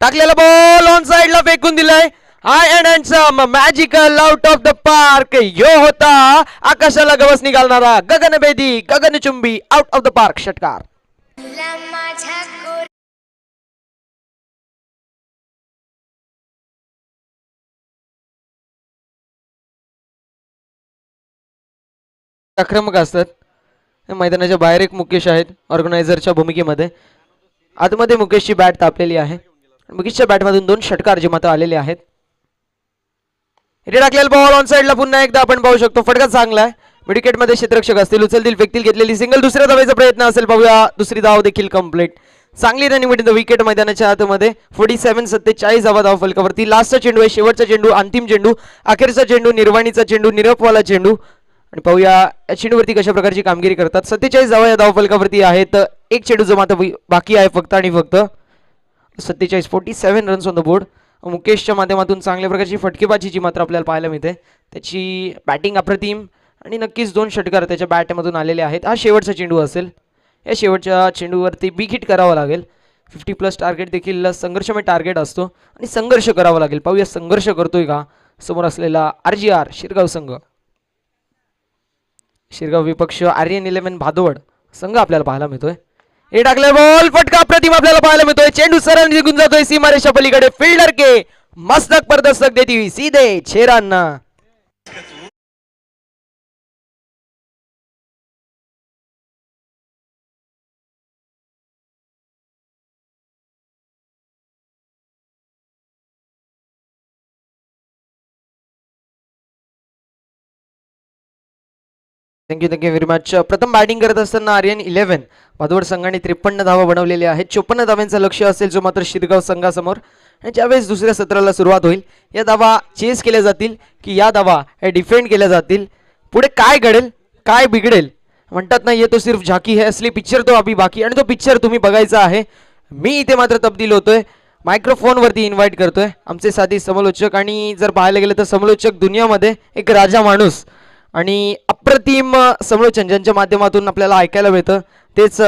टाकलेला बॉल ऑन साइडला फेकून दिलाय. High and handsome magical out of the park. यो होता आकाशाला गवसणी घालणारा गगनभेदी गगनचुंबी आउट ऑफ द पार्क षटकार. आक्रमक असतात. मैदानाच्या बाहेर एक मुकेश आहेत ऑर्गनायझरच्या भूमिकेमध्ये. आतमध्ये मुकेशची बॅट तापलेली आहे. मुकेशच्या बॅटमधून 2 षटकार जे मात्र आलेले आहेत. इथे टाकलेला बॉल ऑन साइडला पुन्हा एकदा आपण पाहू शकतो. फटका चांगला आहे. मिडविकेटमध्ये क्षेत्ररक्षक असतील उचलतील व्यक्ती घेतलेली सिंगल. दुसऱ्या धावेचा प्रयत्न असेल पाहूया. दुसरी धाव देखील कंप्लीट. चांगली रनिंग मिळते विकेट मैदानाच्या आतमध्ये. 47-47 धावा धावफलकावरती. लास्टचा चेंडू आहे, शेवटचा चेंडू, अंतिम चेंडू, अखेरचा चेंडू, निर्वाणीचा चेंडू, निरपवाला चेंडू. आणि पाहूया या चेंडूवरती कशा प्रकारची कामगिरी करतात. 47 धावा या धावफलकावरती आहेत. एक चेंडू जो मात्र बाकी आहे फक्त आणि फक्त. 47 रन्स ऑन द बोर्ड. मुकेशच्या माध्यमातून चांगल्या प्रकारची फटकेबाजीची मात्र आपल्याला पाहायला मिळते. त्याची बॅटिंग अप्रतिम आणि नक्कीच 2 षटकार त्याच्या बॅटमधून आलेले आहेत. हा शेवटचा चेंडू असेल. या शेवटच्या चेंडूवरती बिग हिट करावा लागेल. 50+ टार्गेट देखील संघर्षमय टार्गेट असतो आणि संघर्ष करावा लागेल. पाहूया संघर्ष करतोय का समोर असलेला RGR शिरगाव संघ. शिरगाव विपक्ष आर्यन 11 भादोड संघ आपल्याला पाहायला मिळतोय. हे टाकले बॉल फटका प्रतिम आपल्याला पाहायला मिळतोय. चेंडू सरळ निघून जातोय सीमारेषा पलीकडे. फिल्डर के मस्तक पर दस्तक देती हुई सीधे छेरांना. Thank you very much. प्रथम बॅटिंग करत असताना आर्यन 11 भादवड संघाने 53 धावा बनवलेल्या आहेत. 54 धावांचं लक्ष असेल जो मात्र शिरगाव संघासमोर. आणि ज्यावेळेस दुसऱ्या सत्राला सुरुवात होईल या धावा चेस केल्या जातील की या धावा हे डिफेंड केल्या जातील. पुढे काय घडेल काय बिघडेल म्हणतात ना, ये तो सिर्फ झाकी है असली पिक्चर तो अभी बाकी. आणि तो पिक्चर तुम्ही बघायचा आहे. मी इथे मात्र तब्दील होतोय. मायक्रोफोनवरती इन्व्हाइट करतोय आमचे साथी समलोचक. आणि जर पाहायला गेलं तर समलोचक दुनियामध्ये एक राजा माणूस आणि अप्रतिम समालोचन ज्यांच्या माध्यमातून आपल्याला ऐकायला मिळतं तेच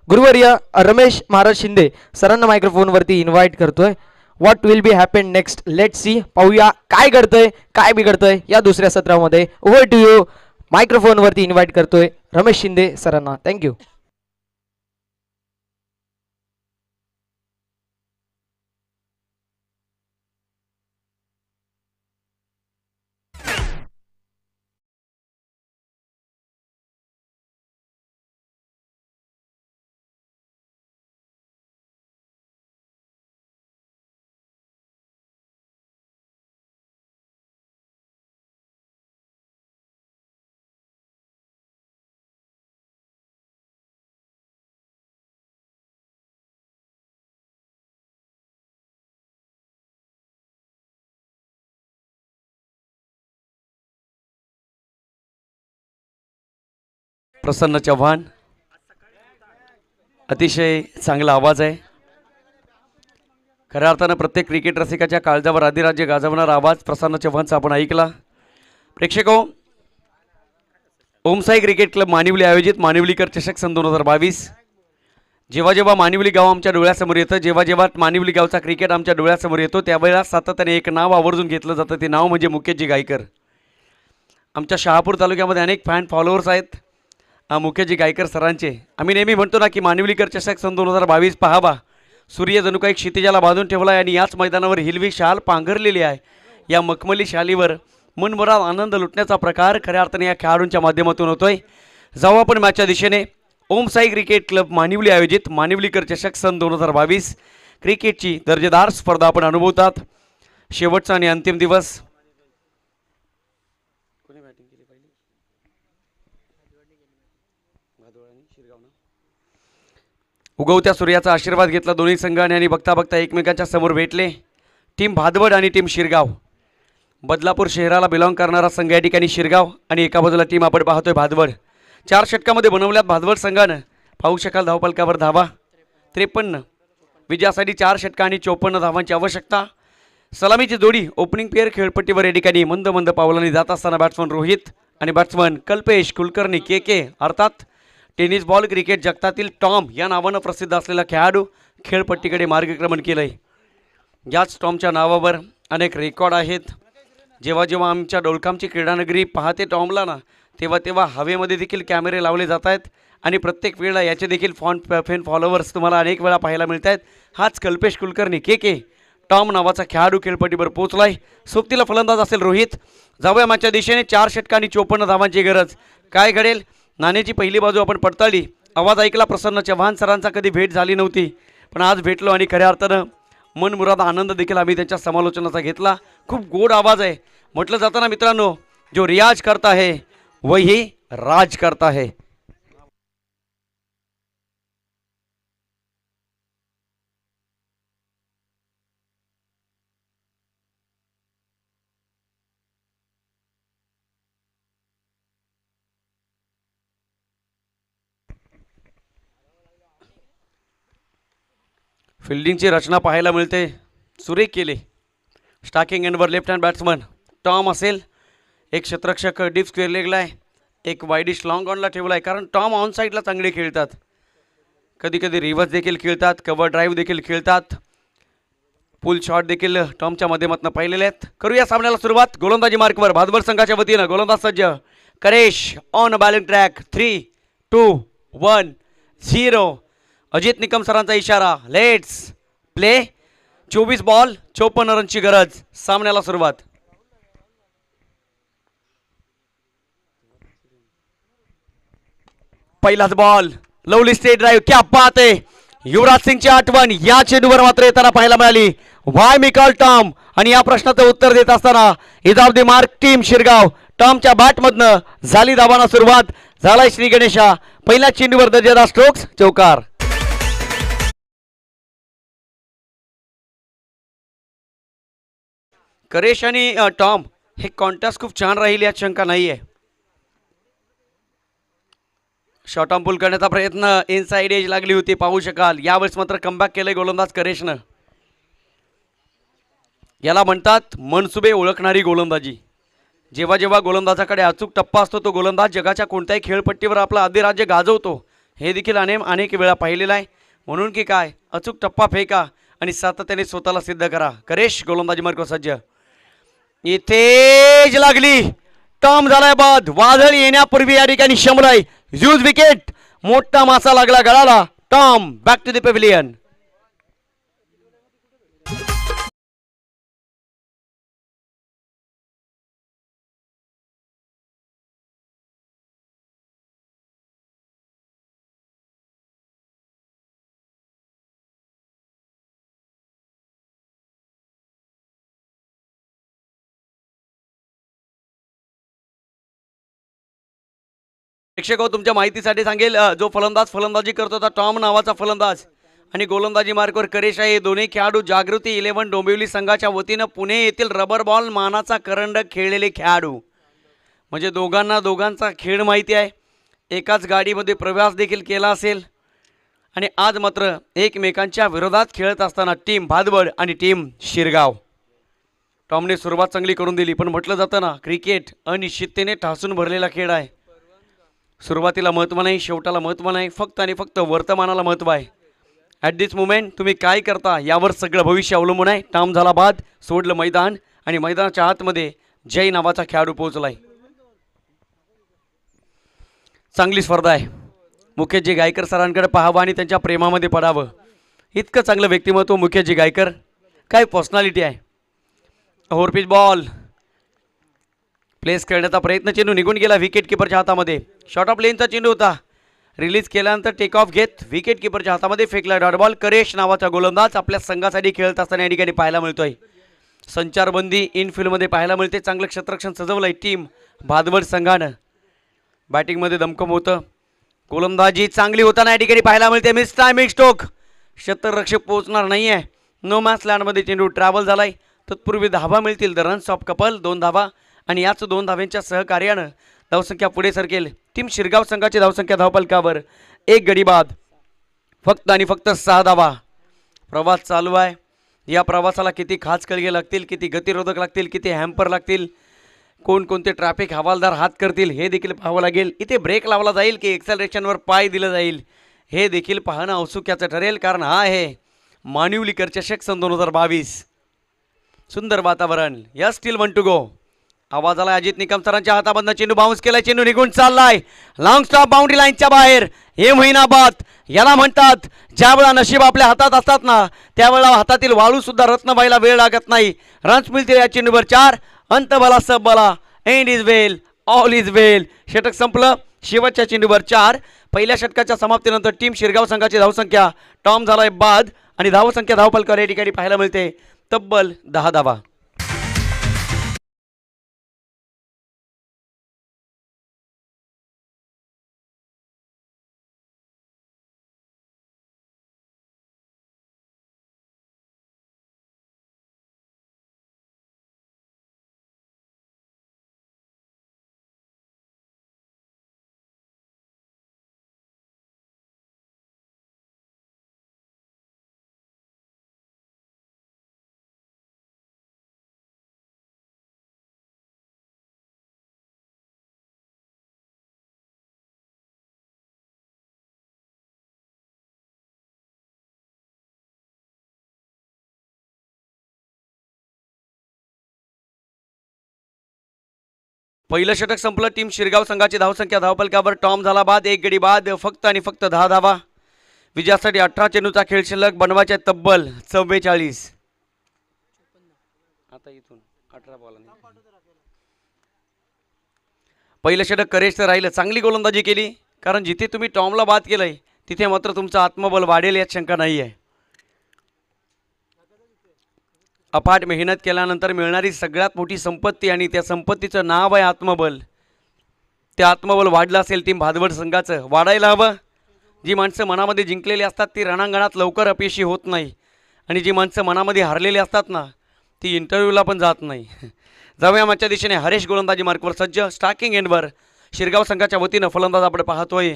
गुरुवर्य रमेश महाराज शिंदे सरांना मायक्रोफोनवरती इन्व्हाइट करतोय. What will be happen next let see. पाहूया काय घडतंय काय बिघडतंय या दुसऱ्या सत्रामध्ये. Over to you. मायक्रोफोनवरती इन्व्हाइट करतोय रमेश शिंदे सरांना. थँक्यू.
प्रसन्न चव्हाण, अतिशय चांगला आवाज आहे. खऱ्या अर्थानं प्रत्येक क्रिकेट रसिकाच्या काळजावर अधिराज्य गाजवणारा आवाज प्रसन्न चव्हाणचा आपण ऐकला. प्रेक्षको, ओमसाई क्रिकेट क्लब मानिवली आयोजित मानिवलीकर चषक सन 2022. जेव्हा जेव्हा मानिवली गाव आमच्या डोळ्यासमोर येतं, जेव्हा जेव्हा मानिवली गावचा क्रिकेट आमच्या डोळ्यासमोर येतो, त्यावेळेला सातत्याने एक नाव आवर्जून घेतलं जातं. ते नाव म्हणजे मुकेशजी गायकर. आमच्या शहापूर तालुक्यामध्ये अनेक फॅन फॉलोअर्स आहेत मुकेशजी गायकर सरांचे. आम्ही नेहमी म्हणतो ना की मानिवलीकर चषक सन 2022 पाहावा. सूर्य जणू काही क्षितिजाला बांधून ठेवला आहे आणि याच मैदानावर हिरवी शाल पांघरलेली आहे. या मखमली शालीवर मनमुराद आनंद लुटण्याचा प्रकार खऱ्या अर्थाने या खेळाडूंच्या माध्यमातून होतोय. जाऊ आपण मॅचच्या दिशेने. ओमसाई क्रिकेट क्लब मानिवली आयोजित मानिवलीकर चषक सन 2022 क्रिकेटची दर्जेदार स्पर्धा आपण अनुभवतात. शेवटचा आणि अंतिम दिवस. उगवत्या सूर्याचा आशीर्वाद घेतला दोन्ही संघाने आणि बघता बघता एकमेकांच्या समोर भेटले. टीम भादवड आणि टीम शिरगाव. बदलापूर शहराला बिलॉंग करणारा संघ या ठिकाणी शिरगाव आणि एका बाजूला टीम आपण पाहतोय भादवड. 4 षटकामध्ये बनवल्यात भादवड संघानं. पाहू शकाल धावपलकावर धावा 53. विजयासाठी 4 षटका आणि 54 धावांची आवश्यकता. सलामीची जोडी ओपनिंग पेअर खेळपट्टीवर या ठिकाणी मंद मंद पावलांनी जात असताना बॅट्समन रोहित आणि बॅट्समन कल्पेश कुलकर्णी के अर्थात टेनिस बॉल क्रिकेट जगतातील टॉम या नावानं प्रसिद्ध असलेला खेळाडू खेळपट्टीकडे मार्गक्रमण केलंय. याच टॉमच्या नावावर अनेक रेकॉर्ड आहेत. जेव्हा जेव्हा आमच्या डोलकामची क्रीडानगरी पाहते टॉमला ना, तेव्हा तेव्हा हवेमध्ये देखील कॅमेरे लावले जात आहेत आणि प्रत्येक वेळेला याचे देखील फॅन फॉलोअर्स तुम्हाला अनेक वेळा पाहायला मिळत आहेत. हाच कल्पेश कुलकर्णी के टॉम नावाचा खेळाडू खेळपट्टीवर पोहोचलाय. सोबतीला फलंदाज असेल रोहित. जाऊया मॅचच्या दिशेने. 4 षटका आणि 54 धावांची गरज. काय घडेल? नाण्याची पहिली बाजू आपण पडताळली. आवाज ऐकला प्रसन्न चव्हाण सरांचा. कधी भेट झाली नव्हती पण आज भेटलो आणि खऱ्या अर्थानं मनमुराद आनंद देखील आम्ही त्यांच्या समालोचनाचा घेतला. खूप गोड आवाज आहे. म्हटलं जातं ना मित्रांनो, जो रियाज करता है वही राज करता है. फिल्डिंगची रचना पाहायला मिळते. सुरेख केले. स्टार्किंग एंडवर लेफ्ट हँड बॅट्समन टॉम असेल. एक क्षेत्ररक्षक डीप स्क्वेअर लेगला आहे. एक वाईडिश लॉंग ऑनला ठेवला आहे, कारण टॉम ऑन साईडला चांगले खेळतात. कधी कधी रिव्हर्स देखील खेळतात, कव्हर ड्राईव्ह देखील खेळतात, पुल शॉट देखील टॉमच्या माध्यमातून पाहिलेले आहेत. करूया सामन्याला सुरुवात. गोलंदाजी मार्कवर भादवड संघाच्या वतीनं गोलंदाज सज्ज. करेश ऑन बॅलिंग ट्रॅक. 3, 2, 1, 0. अजित निकम सरांचा इशारा. Let's play. 24 बॉल 54 रनची गरज. सामन्याला सुरुवात. पहिलाच बॉल. Lovely state drive. क्या बात आहे. युवराज सिंगची आठवण या चेंडूवर मात्र येताना पाहायला मिळाली. व्हाय मिकॉल टॉम? आणि या प्रश्नाचं उत्तर देत असताना is off the mark team Shirgaon. टॉमच्या बॅटमधनं झाली धावांना सुरुवात. झालाय श्री गणेशा. पहिल्या चेंडूवर दर्जेदार स्ट्रोक्स. चौकार. करेश आणि टॉम हे कॉन्टॅस्ट खूप छान राहील यात शंका नाही आहे. शॉर्ट ऑन पुल करण्याचा प्रयत्न. इनसाइड एज लागली होती, पाहू शकाल. यावेळेस मात्र कमबॅक केलंय गोलंदाज करेशनं. याला म्हणतात मनसुबे ओळखणारी गोलंदाजी. जेव्हा जेव्हा गोलंदाजाकडे अचूक टप्पा असतो तो गोलंदाज जगाच्या कोणत्याही खेळपट्टीवर आपला अधिराज्य गाजवतो. हे देखील अनेक वेळा पाहिलेलं आहे. म्हणून की काय, अचूक टप्पा फेका आणि सातत्याने स्वतःला सिद्ध करा. करेश गोलंदाजी मार्ग सज्ज. इथेच लागली. टॉम झालाय बाद. वादळ येण्यापूर्वी या ठिकाणी शंभराई. Huge wicket. मोठा मासा लागला गळाला. Tom back to the pavilion. प्रेक्षक हो, तुमच्या माहितीसाठी सांगेल, जो फलंदाजी करतो होता टॉम नावाचा फलंदाज आणि गोलंदाजी मार्कवर करेश आहे. हे दोन्ही खेळाडू जागृती 11 डोंबिवली संघाच्या वतीनं पुणे येथील रबर बॉल मानाचा करंडक खेळलेले खेळाडू. म्हणजे दोघांचा खेळ माहिती आहे. एकाच गाडीमध्ये प्रवास देखील केला असेल आणि आज मात्र एकमेकांच्या विरोधात खेळत असताना टीम भादवड आणि टीम शिरगाव. टॉमने सुरुवात चांगली करून दिली, पण म्हटलं जातं ना, क्रिकेट अनिश्चिततेने ठासून भरलेला खेळ आहे. सुरुवातीला महत्त्व नाही, शेवटाला महत्त्व नाही, फक्त आणि फक्त वर्तमानाला महत्त्व आहे. ॲट दिस मुमेंट तुम्ही काय करता यावर सगळं भविष्य अवलंबून आहे. टॉम झाला बाद, सोडलं मैदान आणि मैदानाच्या आतमध्ये जय नावाचा खेळाडू पोहोचलाय. चांगली स्पर्धा आहे. मुकेशजी गायकर सरांकडे पाहावं आणि त्यांच्या प्रेमामध्ये पडावं. इतकं चांगलं व्यक्तिमत्व मुकेशजी गायकर. काय पर्सनॅलिटी आहे. ओव्हरपिच बॉल प्लेस करण्याचा प्रयत्न. चेंडू निघून गेला विकेट किपरच्या हातामध्ये. शॉर्ट ऑफ लेनचा चेंडू होता. रिलीज केल्यानंतर टेक ऑफ घेत विकेट किपरच्या हातामध्ये फेकला डॉट बॉल. करेश नावाचा गोलंदाज आपल्या संघासाठी खेळत असताना या ठिकाणी पाहायला मिळतोय. संचारबंदी इनफिल्डमध्ये पाहायला मिळते. चांगलं क्षेत्ररक्षण सजवलंय टीम भादवड संघानं. बॅटिंगमध्ये दमकम होतं. गोलंदाजी चांगली होताना या ठिकाणी पाहायला मिळते. Miss timing stroke. क्षेत्ररक्षक पोहोचणार नाही आहे. नो मॅच लँडमध्ये चेंडू ट्रॅव्हल झालाय. तत्पूर्वी धावा मिळतील. द रन्स ऑफ कपल 2 धावा आणि याच 2 धाव्यांच्या सहकार्यानं धावसंख्या पुढे सरकेल. टीम शिरगाव संघाची धावसंख्या धावपलकावर 1 गडी बाद. फक्त आणि फक्त 6 धावा. प्रवास चालू आहे. या प्रवासाला किती खाच कळगे लागतील, किती गतिरोधक लागतील, किती हॅम्पर लागतील, कोणकोणते ट्रॅफिक हवालदार हात करतील हे देखील पाहावं लागेल. इथे ब्रेक लावला जाईल की एक्सेलरेशनवर पाय दिलं जाईल हे देखील पाहणं औत्सुक्याचं ठरेल. कारण हा आहे मानिवलीकर चषक सन 2022. सुंदर वातावरण. या स्टील 1 टू गो. आवाज आलाय अजित निकम सरांच्या हातामधनं. चेंडू बाउन्स केलाय. चेंडू निघून चाललाय लॉंग स्टॉप बाउंड्री लाईनच्या बाहेर. हे महिनाबाद याला म्हणतात ज्यावेळा नशीब आपल्या हातात असतात ना त्यावेळेला हातातील वाळू सुद्धा रत्न व्हायला वेळ लागत नाही. रन्स मिळतील या चेंडूवर 4. अंत भला सब भला. End is well all is well. षटक संपलं. शेवटच्या चेंडूवर 4. पहिल्या षटकाच्या समाप्तीनंतर टीम शिरगाव संघाची धावसंख्या टॉम झालाय बाद आणि धावसंख्या धावपलकावर या ठिकाणी पाहायला मिळते तब्बल 10 धावा. पहिलं षटक संपलं. टीम शिरगाव संघाची धावसंख्या धावपलकावर टॉम झाला बाद. 1 गडी बाद. फक्त आणि फक्त 10 धावा. विजयासाठी 18 चेंडूचा खेळ शिल्लक. बनवायचे तब्बल 44. आता इथून 18 बॉल. पहिलं षटक करेजचं राहिलं. चांगली गोलंदाजी केली. कारण जिथे तुम्ही टॉमला बाद केलंय तिथे मात्र तुमचं आत्मबल वाढेल यात शंका नाही आहे. अफाट मेहनत केल्यानंतर मिळणारी सगळ्यात मोठी संपत्ती आणि त्या संपत्तीचं नाव आहे आत्मबल. ते आत्मबल वाढलं असेल टीम भादवड संघाचं. वाढायला हवं. जी माणसं मनामध्ये जिंकलेली असतात ती रणांगणात लवकर अपयशी होत नाही आणि जी माणसं मनामध्ये हारलेली असतात ना ती इंटरव्ह्यूला पण जात नाही. जाऊया मागच्या दिशेने. हरेश गोलंदाजी मार्कवर सज्ज. स्टार्किंग एंडवर शिरगाव संघाच्या वतीनं फलंदाज आपण पाहतोय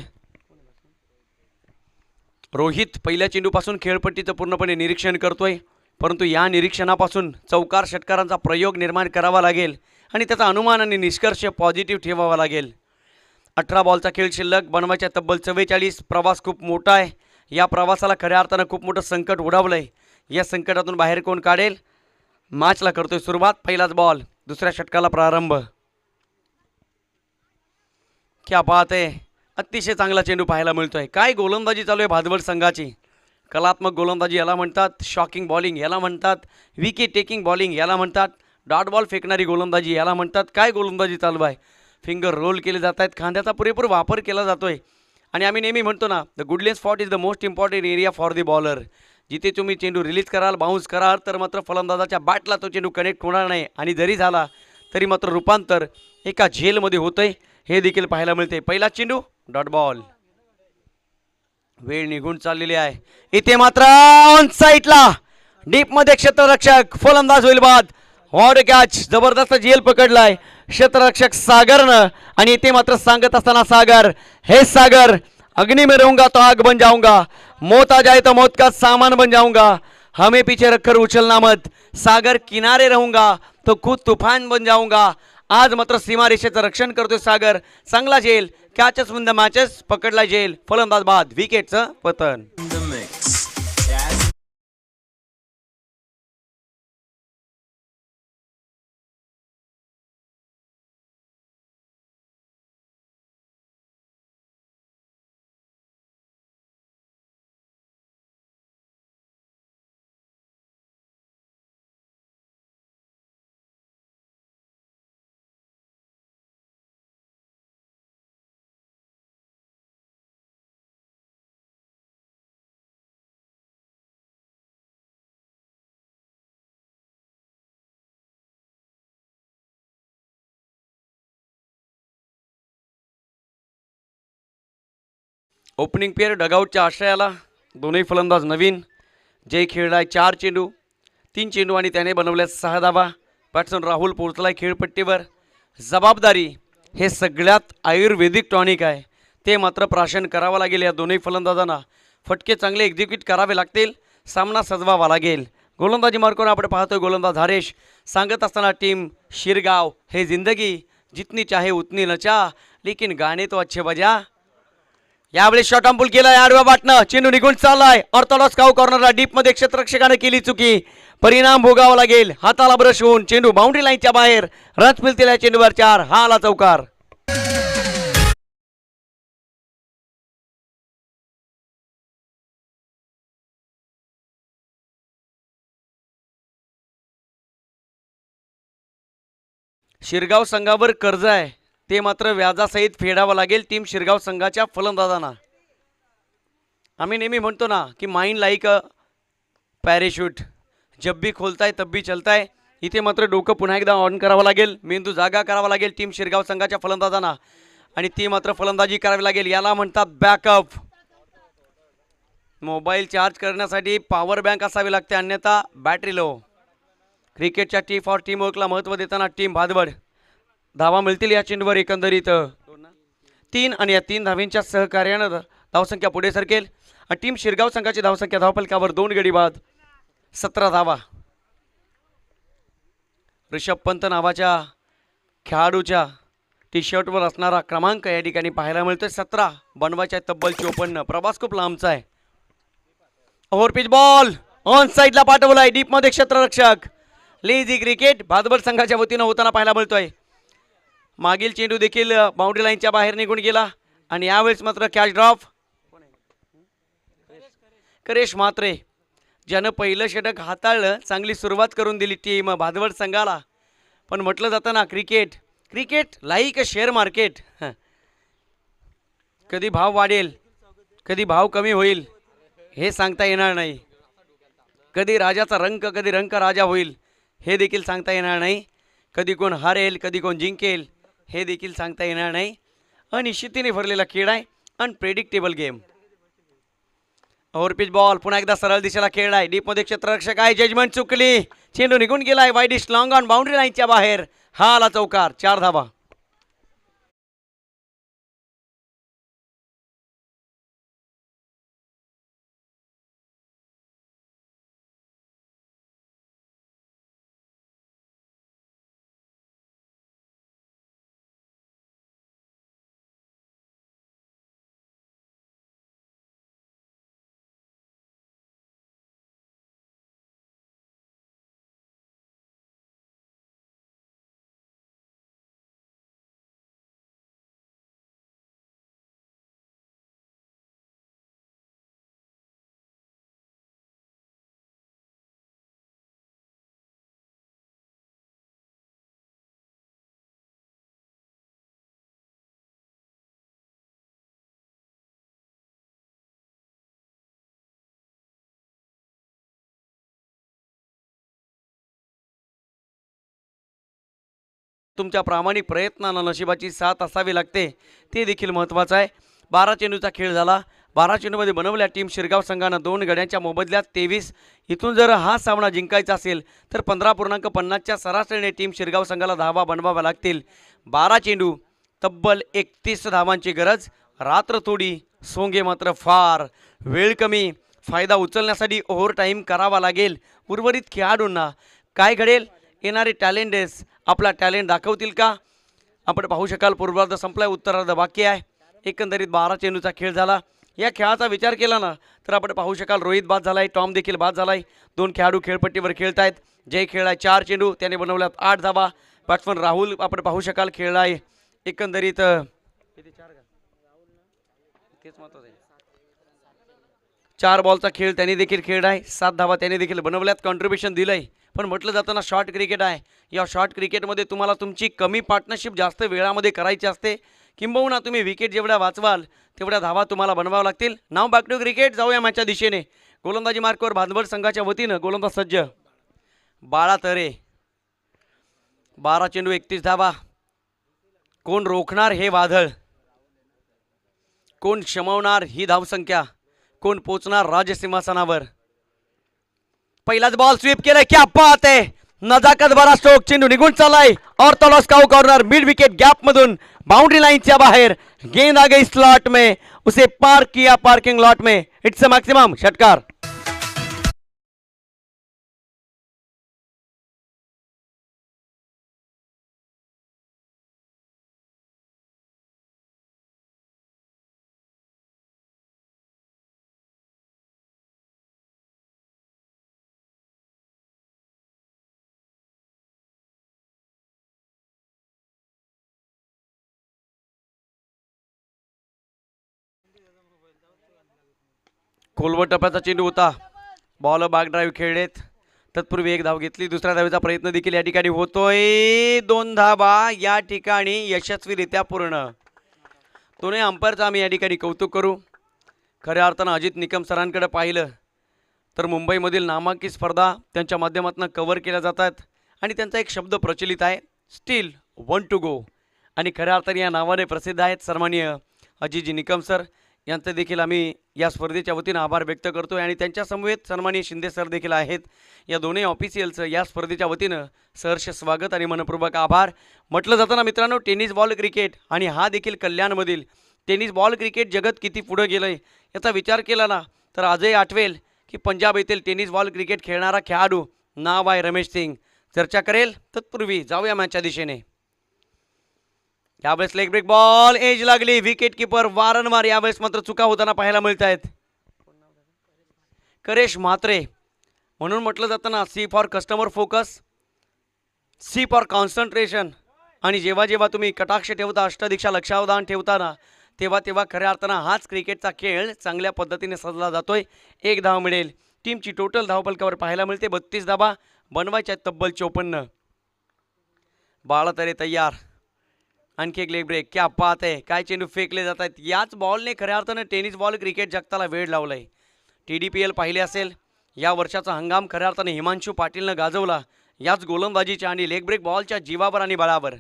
रोहित. पहिल्या चेंडूपासून खेळपट्टीचं पूर्णपणे निरीक्षण करतोय. परंतु या निरीक्षणापासून चौकार षटकारांचा प्रयोग निर्माण करावा लागेल आणि त्याचा अनुमान आणि निष्कर्ष पॉझिटिव्ह ठेवावा लागेल. 18 बॉलचा खेळ शिल्लक. बनवायच्या तब्बल 44. प्रवास खूप मोठा आहे. या प्रवासाला खऱ्या अर्थानं खूप मोठं संकट ओढावलंय. या संकटातून बाहेर कोण काढेल. मॅचला करतोय सुरुवात. पहिलाच बॉल. दुसऱ्या षटकाला प्रारंभ. क्या बात आहे. अतिशय चांगला चेंडू पाहायला मिळतोय. काय गोलंदाजी चालू आहे भादवड संघाची. कलात्मक गोलंदाजी याला म्हणतात. शॉकिंग बॉलिंग याला म्हणतात. विकेट टेकिंग बॉलिंग याला म्हणतात. डॉट बॉल फेकणारी गोलंदाजी याला म्हणतात. काय गोलंदाजी चालू आहे. फिंगर रोल केले जात आहेत. खांद्याचा पुरेपूर वापर केला जातोय आणि आम्ही नेहमी म्हणतो ना the good length spot is the most important area for the bowler. जिथे तुम्ही चेंडू रिलीज कराल बाउन्स कराल तर मात्र फलंदाजाच्या बॅटला तो चेंडू कनेक्ट होणार नाही आणि जरी झाला तरी मात्र रूपांतर एका झेलमध्ये होतंय हे देखील पाहायला मिळते. पहिला चेंडू डॉट बॉल. वेळ निघून चाललेली आहे. इथे मात्र ऑन साईडला डीपमध्ये क्षेत्ररक्षक. फलंदाज होईल बाद. Hot catch. जबरदस्त झेल पकडलाय क्षेत्ररक्षक सागरनं आणि इथे मात्र सांगत असताना सागर हे सागर अग्नि में रहूंगा तो आग बन जाऊंगा. मौत आ जाए तो मौत का सामान बन जाऊंगा. हमें पीछे रखकर उछलना मत. सागर किनारे रहूंगा तो खुद तूफान बन जाऊंगा. आज मात्र सीमारेषेचं रक्षण करतोय सागर. चांगला झेल. Catches in the matches. पकडला झेल. फलंदाज बाद. विकेटचं पतन. ओपनिंग पेअर डगआउटच्या आश्रयाला दोनही फलंदाज नवीन. जय खेळलाय 4 चेंडू 3 चेंडू आणि त्याने बनवल्या 6 धावा. बॅट्समन राहुल पोहोचलाय खेळपट्टीवर. जबाबदारी हे सगळ्यात आयुर्वेदिक टॉनिक आहे, ते मात्र प्राशन करावं लागेल या दोन्ही फलंदाजांना. फटके चांगले एक्झिक्यूट करावे लागतील, सामना सजवावा लागेल. गोलंदाजी मार्कवर आपण पाहतोय गोलंदाज हरेश सांगत असताना टीम शिरगाव हे जिंदगी जितनी चाहे उतनी नचा लेकिन गाणे तो अच्छे बजा. यावेळी शॉट अंपुल केलाय आडव्या बाटनं, चेंडू निघून चाललाय. ऑर्थोडॉक्स काव कॉर्नरला डीप मध्ये क्षेत्ररक्षकाने केली चुकी, परिणाम भोगावा लागेल. हाताला ब्रश होऊन चेंडू बाउंड्री लाईनच्या बाहेर. रन्स मिळतील या चेंडूवर 4. हा आला चौकार. शिरगाव संघावर कर्ज आहे, ते मात्र व्याजासहित फेडावं लागेल टीम शिरगाव संघाच्या फलंदाजांना. आम्ही नेहमी म्हणतो ना की माइंड लाईक अ पॅरेशूट, जब भी खोलताय तब भी चलताय. इथे मात्र डोकं पुन्हा एकदा ऑन करावं लागेल, मेंदू जागा करावा लागेल टीम शिरगाव संघाच्या फलंदाजांना आणि ती मात्र फलंदाजी करावी लागेल. याला म्हणतात बॅकअप. मोबाईल चार्ज करण्यासाठी पॉवर बँक असावी लागते, अन्यथा बॅटरी लो. क्रिकेटच्या टी फॉर टीम वर्कला महत्त्व देताना टीम भादवड. धावा मिळतील या चेंडूवर एकंदरीत 3 आणि या 3 धावींच्या सहकार्यानं धावसंख्या पुढे सरकेल. टीम शिरगाव संघाची धावसंख्या धावफलकावर 2 गडी बाद 17 धावा. ऋषभ पंत नावाच्या खेळाडूच्या टी शर्टवर असणारा क्रमांक या ठिकाणी पाहायला मिळतोय 17, बनवायच्या तब्बल 54. प्रवास खूप लांबचा आहे. ओव्हर पिच बॉल ऑन साईडला पाठवलाय, डीप मध्ये क्षेत्ररक्षक. लेझी क्रिकेट भादवड संघाच्या वतीनं होताना पाहायला मिळतोय. मागील चेंडू देखील बाउंड्री लाईनच्या बाहेर निघून गेला आणि यावेळेस मात्र कॅच ड्रॉप. करेश म्हात्रे ज्यानं पहिलं षटक हाताळलं, चांगली सुरुवात करून दिली टीम भादवड संघाला. पण म्हटलं जातं ना cricket cricket like a share market, कधी भाव वाढेल कधी भाव कमी होईल हे सांगता येणार नाही. कधी राजाचा रंक कधी रंक राजा होईल हे देखील सांगता येणार नाही. कधी कोण हारेल कधी कोण जिंकेल हे देखील सांगता येणार नाही. अनिश्चिततेने भरलेला खेळ आहे, अनप्रेडिक्टेबल गेम. ओव्हरपिच बॉल पुन्हा एकदा सरळ दिशेला खेळलाय, डीप मध्ये क्षेत्ररक्षक आहे, जजमेंट चुकली, चेंडू निघून गेलाय वाईडिश लॉंग ऑन बाउंड्री लाईनच्या बाहेर. हा आला चौकार. 4 धावा. तुमच्या प्रामाणिक प्रयत्नांना नशिबाची साथ असावी लागते, ते देखील महत्त्वाचं आहे. 12 चेंडूचा खेळ झाला. 12 चेंडूमध्ये बनवल्या टीम शिरगाव संघानं 2 गड्यांच्या मोबदल्यात 23. इथून जर हा सामना जिंकायचा असेल तर 15.50च्या सरासरीने टीम शिरगाव संघाला धावा बनवाव्या लागतील. 12 चेंडू तब्बल 31 धावांची गरज. रात्र थोडी सोंगे मात्र फार, वेळ कमी, फायदा उचलण्यासाठी ओव्हर टाईम करावा लागेल. उर्वरित खेळाडूंना काय घडेल, येणारे टॅलेंटेस आपला टॅलेंट दाखवतील का? आपण पाहू शकाल पूर्वार्ध संपलाय, उत्तरार्ध बाकी आहे. एकंदरीत 12 चेंडूचा खेळ झाला. या खेळाचा विचार केला ना तर आपण पाहू शकाल रोहित बाद झालाय, टॉम देखील बाद झालाय. 2 खेळाडू खेळपट्टीवर खेळतायत. जय खेळलाय 4 चेंडू, त्याने बनवल्यात 8 धावा. बॅट्समन राहुल आपण पाहू शकाल खेळलाय एकंदरीत 4 बॉलचा खेळ त्याने देखील खेळलाय. 7 धावा त्याने देखील बनवल्यात, कॉन्ट्रीब्युशन दिलंय. पण म्हटलं जातं ना शॉर्ट क्रिकेट आहे, या शॉर्ट क्रिकेटमध्ये तुम्हाला तुमची कमी पार्टनरशिप जास्त वेळामध्ये करायची असते. किंबहुना तुम्ही विकेट जेवढ्या वाचवाल तेवढ्या धावा तुम्हाला बनवाव्या लागतील. नाव बॅक टू क्रिकेट, जाऊया मॅचच्या दिशेने. गोलंदाजी मार्कवर भादवड संघाच्या वतीनं गोलंदाज सज्ज बाळा तरे. 12 चेंडू 31 धावा. कोण रोखणार हे वादळ? कोण शमवणार ही धावसंख्या, कोण पोचणार राजसिंहासनावर. पहिलाच बॉल स्वीप केलाय, क्या बात आहे. नजाकत भरा स्ट्रोक, चेंडू निघून चाललाय Orthodox cow corner mid wicket gap मधून बाउंड्री लाइन से बाहर. गेंद आ गई स्लॉट में, उसे पार किया पार्किंग लॉट में. It's a maximum. षटकार. खोलवर टप्प्याचा चेंडू होता. बॉल बाग ड्राईव्ह खेळलेत. तत्पूर्वी एक धाव घेतली. दुसऱ्या धावेचा प्रयत्न देखील या ठिकाणी होतोय. 2 धावा या ठिकाणी यशस्वीरित्या पूर्ण. दोन्ही अंपायरचं आम्ही या ठिकाणी कौतुक करू. खऱ्या अर्थानं अजित निकम सरांकडे पाहिलं तर मुंबईमधील नामांकित स्पर्धा त्यांच्या माध्यमातून कव्हर केल्या जातात आणि त्यांचा एक शब्द प्रचलित आहे, स्टील 1 to go. आणि खऱ्या अर्थाने या नावाने प्रसिद्ध आहेत सन्माननीय अजितजी निकम सर. यांचे देखील आम्ही या स्पर्धेच्या वतीनं आभार व्यक्त करतोय आणि त्यांच्या समवेत सन्माननीय शिंदे सर देखील आहेत. या दोन्ही ऑफिशियलचं या स्पर्धेच्या वतीनं सहर्ष स्वागत आणि मनपूर्वक आभार. म्हटलं जातं ना मित्रांनो, टेनिस बॉल क्रिकेट आणि हा देखील कल्याणमधील टेनिस बॉल क्रिकेट जगत किती पुढे गेलं आहे याचा विचार केला ना तर आजही आठवेल की पंजाब येथील टेनिस बॉल क्रिकेट खेळणारा खेळाडू नाव आहे रमेश सिंग. चर्चा करेल तत्पूर्वी जाऊया मॅचच्या दिशेने. यावेळेस लेग ब्रेक बॉल एज लागली. विकेट किपर वारंवार यावेळेस मात्र चुका होताना पाहायला मिळत आहेत. करेश म्हात्रे. म्हणून म्हटलं जातं ना, C for customer focus, C for concentration. आणि जेव्हा जेव्हा तुम्ही कटाक्ष ठेवता, अष्टदिक्षा लक्षावधान ठेवताना, तेव्हा तेव्हा खऱ्या अर्थानं हाच क्रिकेटचा खेळ चांगल्या पद्धतीने सजला जातोय. 1 धाव मिळेल. टीमची टोटल धावफलकावर पाहायला मिळते 32 धावा, बनवायच्या तब्बल 54. बाळातरे तयार. आणखी एक लेग ब्रेक. क्या बात आहे. काय चेंडू फेकले जात आहेत. याच बॉलने खऱ्या अर्थानं टेनिस बॉल क्रिकेट जगताला वेळ लावलाय. TDPL पाहिले असेल, या वर्षाचा हंगाम खऱ्या अर्थाने हिमांशू पाटीलनं गाजवला याच गोलंदाजीच्या आणि लेग ब्रेक बॉलच्या जीवावर आणि बळावर.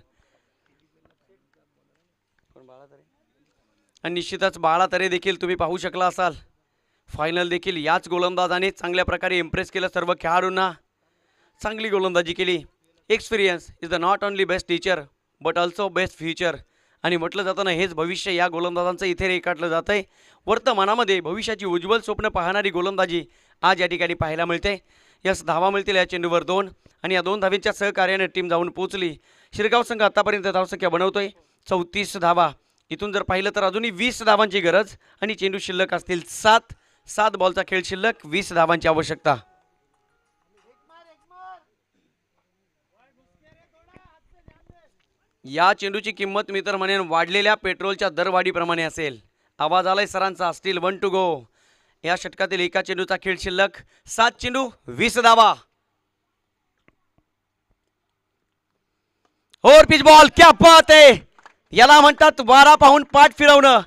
आणि निश्चितच बाळातरे देखील तुम्ही पाहू शकला असाल, फायनल देखील याच गोलंदाजाने चांगल्या प्रकारे इम्प्रेस केलं सर्व खेळाडूंना. चांगली गोलंदाजी केली. Experience is the not only best teacher but also best future. आणि म्हटलं जातं ना, हेच भविष्य या गोलंदाजांचं इथे रेखाटलं जातं आहे. वर्तमानामध्ये भविष्याची उज्ज्वल स्वप्न पाहणारी गोलंदाजी आज या ठिकाणी पाहायला मिळते. यस, धावा मिळतील या चेंडूवर 2 आणि या 2 धावींच्या सहकार्याने टीम जाऊन पोहोचली. शिरगाव संघ आतापर्यंत धावसंख्या बनवतोय 34 धावा. इथून जर पाहिलं तर अजूनही 20 धावांची गरज आणि चेंडू शिल्लक असतील 7 बॉलचा खेळ शिल्लक, 20 धावांची आवश्यकता. या चेंडूची किंमत मी तर म्हणेन वाढलेल्या पेट्रोलच्या दरवाढीप्रमाणे असेल. आवाज आलाय सरांचा, स्टील 1 to go. या षटकातील एका चेंडूचा खेळ शिल्लक 7 चेंडू 20 धावा. Over pitch ball. क्या बात आहे. याला म्हणतात वारा पाहून पाठ फिरवणं,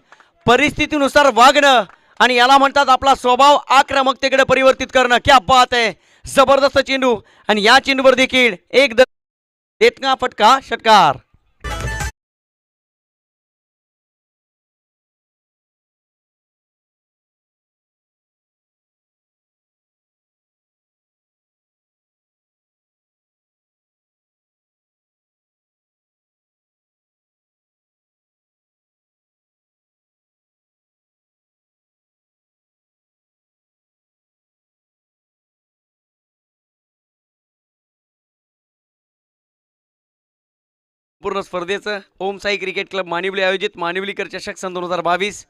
परिस्थितीनुसार वागणं आणि याला म्हणतात आपला स्वभाव आक्रमकतेकडे परिवर्तित करणं. क्या बात आहे. जबरदस्त चेंडू आणि या चेंडूवर देखील एक देतका फटका. षटकार. पूर्ण स्पर्धेचं ओम साई क्रिकेट क्लब मानिवली आयोजित मानिवलीकर चषक सन 2022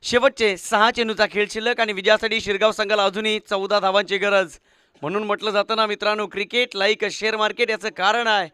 शेवटचे 6 चेंडूचा खेळ शिल्लक आणि विजयासाठी शिरगाव संघाला अजूनही 14 धावांची गरज. म्हणून म्हटलं जातं ना मित्रांनो, क्रिकेट लाईक शेअर मार्केट. याचं कारण आहे,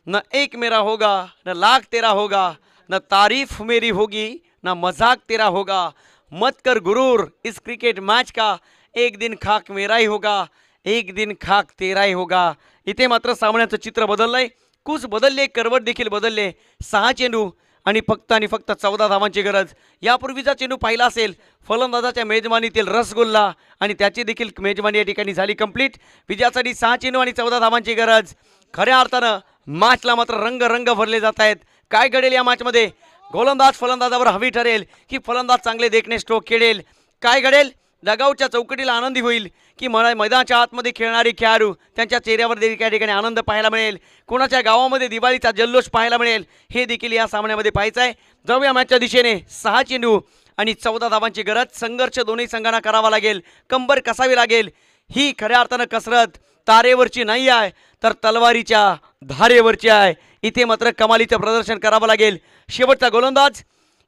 न एक मेरा होगा न लाख तेरा होगा, न तारीफ मेरी होगी न मजाक तेरा होगा, मत कर गुरूर इस क्रिकेट मैच का, एक दिन खाक मेरा ही होगा, एक दिन खाक तेरा ही होगा. इथे मात्र सामन्याचं चित्र बदललंय. कुस बदलले, करवट देखील बदलले. 6 चेंडू आणि फक्त 14 धावांची गरज. यापूर्वीचा चेंडू पाहिला असेल, फलंदाजाच्या मेजबानीतील रसगुल्ला आणि त्याची देखील मेजबानी या ठिकाणी झाली कंप्लीट. विजयासाठी 6 चेंडू आणि 14 धावांची गरज. खऱ्या अर्थानं मॅचला मात्र रंग भरले जात आहेत. काय घडेल या मॅचमध्ये? गोलंदाज फलंदाजावर हवी ठरेल की फलंदाज चांगले देखणे स्ट्रोक खेळेल. काय घडेल, डगाऊटच्या चौकटीला आनंदी होईल की मैदानाच्या आतमध्ये खेळणारी खेळाडू त्यांच्या चेहऱ्यावर देखील या ठिकाणी आनंद पाहायला मिळेल. कोणाच्या गावामध्ये दिवाळीचा जल्लोष पाहायला मिळेल हे देखील या सामन्यामध्ये पाहायचं आहे. जाऊया मॅचच्या दिशेने. 6 चेंडू आणि 14 धावांची गरज. संघर्ष दोन्ही संघांना करावा लागेल, कंबर कसावी लागेल. ही खऱ्या अर्थानं कसरत तारेवरची नाही आहे तर तलवारीच्या धारेवरची आहे. इथे मात्र कमालीचं प्रदर्शन करावं लागेल. शेवटचा गोलंदाज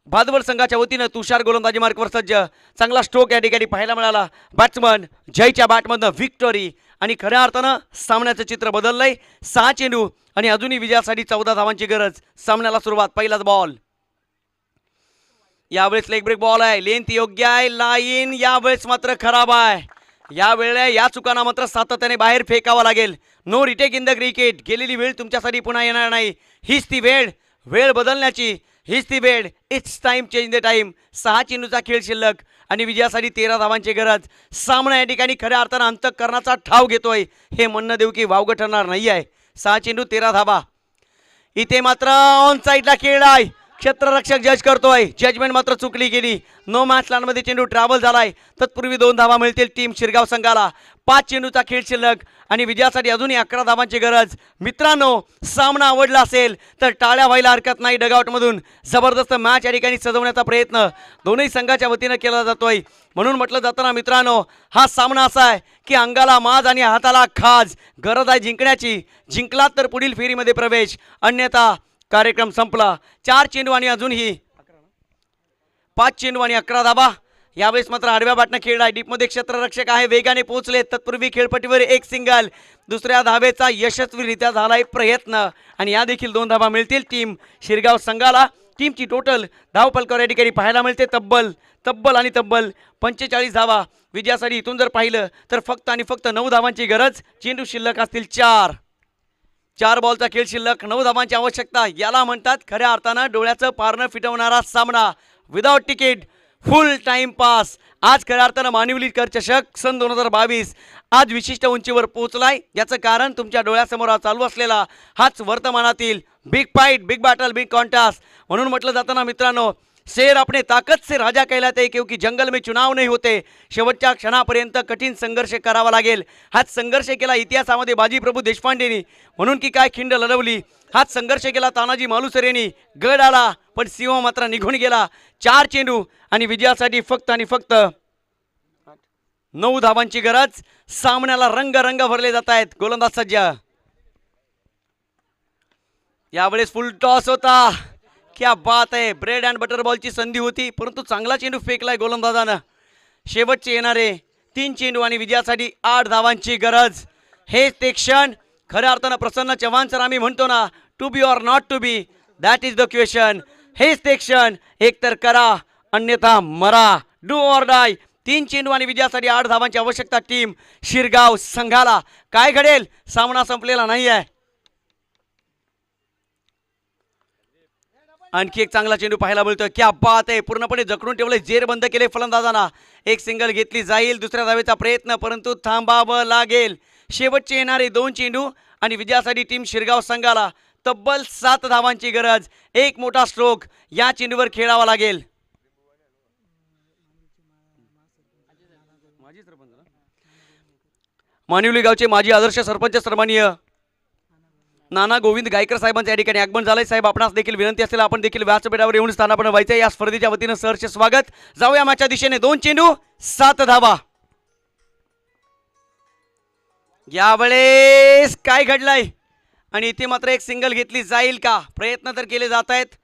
भादवड संघाच्या वतीनं तुषार गोलंदाजी मार्कवर सज्ज. चांगला स्ट्रोक या ठिकाणी पाहायला मिळाला. बॅट्समन जयच्या बॅटमधनं व्हिक्टोरी आणि खऱ्या अर्थानं सामन्याचं चित्र बदललंय. 6 चेंडू आणि अजूनही विजयासाठी 14 धावांची गरज. सामन्याला सुरुवात. पहिलाच बॉल. यावेळेस लेग ब्रेक बॉल आहे. लेंथ योग्य आहे. लाईन यावेळेस मात्र खराब आहे. यावेळेला या चुकांना मात्र सातत्याने बाहेर फेकावा लागेल. No retake in the cricket. गेलेली वेळ तुमच्यासाठी पुन्हा येणार नाही. हीच ती वेळ, वेळ बदलण्याची. हीच ती वेळ. It's time change the time. 6 चेंडूचा खेळ शिल्लक आणि विजयासाठी 13 धावांची गरज. सामना या ठिकाणी खऱ्या अर्थानं अंतःकरणाचा ठाव घेतोय हे म्हणणं देऊ की वावगं ठरणार नाही आहे. 6 चेंडू 13 धावा. इथे मात्र ऑन साईडला खेळलाय. क्षेत्ररक्षक जज करतोय. जजमेंट मात्र चुकली गेली. नो मॅच लाईनमध्ये चेंडू ट्रॅव्हल झालाय. तत्पूर्वी 2 धावा मिळतील टीम शिरगाव संघाला. 5 चेंडूचा खेळ शिल्लक आणि विजयासाठी अजूनही 11 धावांची गरज. मित्रांनो, सामना आवडला असेल तर टाळ्या व्हायला हरकत नाही. डगआउटमधून जबरदस्त मॅच या ठिकाणी सजवण्याचा प्रयत्न दोन्ही संघाच्या वतीनं केला जातोय. म्हणून म्हटलं जातं ना मित्रांनो, हा सामना असा आहे की अंगाला माज आणि हाताला खाज. गरज आहे जिंकण्याची. जिंकलात तर पुढील फेरीमध्ये प्रवेश, अन्यथा कार्यक्रम संपला. 4 चेंडू आणि अजूनही 5 चेंडू आणि 11 धावा. यावेळेस मात्र आडव्या बॅटनं खेळलाय. डीपमध्ये क्षेत्ररक्षक आहे. वेगाने पोहोचले. तत्पूर्वी खेळपट्टीवर एक सिंगल. दुसऱ्या धावेचा यशस्वीरित्या झालाय प्रयत्न आणि या देखील 2 धावा मिळतील टीम शिरगाव संघाला. टीमची टोटल धावफलकावर या ठिकाणी पाहायला मिळते तब्बल 45 धावा. विजयासाठी इथून जर पाहिलं तर फक्त आणि फक्त 9 धावांची गरज. चेंडू शिल्लक असतील 4 बॉलचा खेळ शिल्लक. 9 धावांची आवश्यकता. याला म्हणतात खऱ्या अर्थानं डोळ्याचं पारणं फिटवणारा सामना. विदाउट तिकीट, फुल टाइम पास. आज खऱ्या अर्थानं मानिवलीकर चषक सन 2022 आज विशिष्ट उंचीवर पोहोचलाय. याचं कारण तुमच्या डोळ्यासमोर चालू असलेला हाच वर्तमानातील big fight, big battle, big contrast. म्हणून म्हटलं जातं ना मित्रांनो, शेर अपने ताकत से राजा कहलाते हैं क्योंकि जंगल में चुनाव नहीं होते. शेवटच्या क्षणापर्यंत कठीण संघर्ष करावा लागेल. हाच संघर्ष केला इतिहासामध्ये बाजीप्रभू देशपांडेंनी. म्हणून की काय खिंड लढवली. हाच संघर्ष केला तानाजी मालुसरेंनी. गड आला पण सिंह मात्र निघून गेला. 4 चेंडू आणि विजयासाठी फक्त आणि फक्त 9 धावांची गरज. सामन्याला रंग भरले जात आहेत. गोलंदाज सज्ज. यावेळेस फुल टॉस होता. क्या बात आहे. ब्रेड अँड बटर बॉलची संधी होती परंतु चांगला चेंडू फेकलाय गोलंदाजानं. शेवटचे येणारे 3 चेंडू आणि विजयासाठी 8 धावांची गरज. हेच ते क्षण खऱ्या अर्थानं प्रसन्न चव्हाण सर आम्ही म्हणतो ना, to be or not to be, that is the question. हेच ते क्षण. एकतर करा अन्यथा मरा. Do or die. 3 चेंडू आणि विजयासाठी 8 धावांची आवश्यकता टीम शिरगाव संघाला. काय घडेल, सामना संपलेला नाही आहे. आणखी एक चांगला चेंडू पाहायला मिळतोय. क्या बात आहे. पूर्णपणे जखडून ठेवले. जेर बंद केले फलंदाजांना. एक सिंगल घेतली जाईल. दुसऱ्या धावेचा प्रयत्न परंतु थांबावं लागेल. शेवटचे येणारे 2 चेंडू आणि विजयासाठी टीम शिरगाव संघाला तब्बल 7 धावांची गरज. एक मोठा स्ट्रोक या चेंडूवर खेळावा लागेल. मानिवली गावचे माजी आदर्श सरपंच सन्माननीय नाना गोविंद गायकर साहेबांचं या ठिकाणी आगमन झालंय. साहेब, आपणास देखील विनंती असेल आपण देखील व्यासपीठावर येऊन स्थानापन्न व्हायचं. या स्पर्धेच्या वतीनं सहर्ष स्वागत. जाऊया मॅचच्या दिशेने. 2 चेंडू 7 धावा. यावेळेस काय घडलंय आणि इथे मात्र एक सिंगल घेतली जाईल का. प्रयत्न तर केले जात आहेत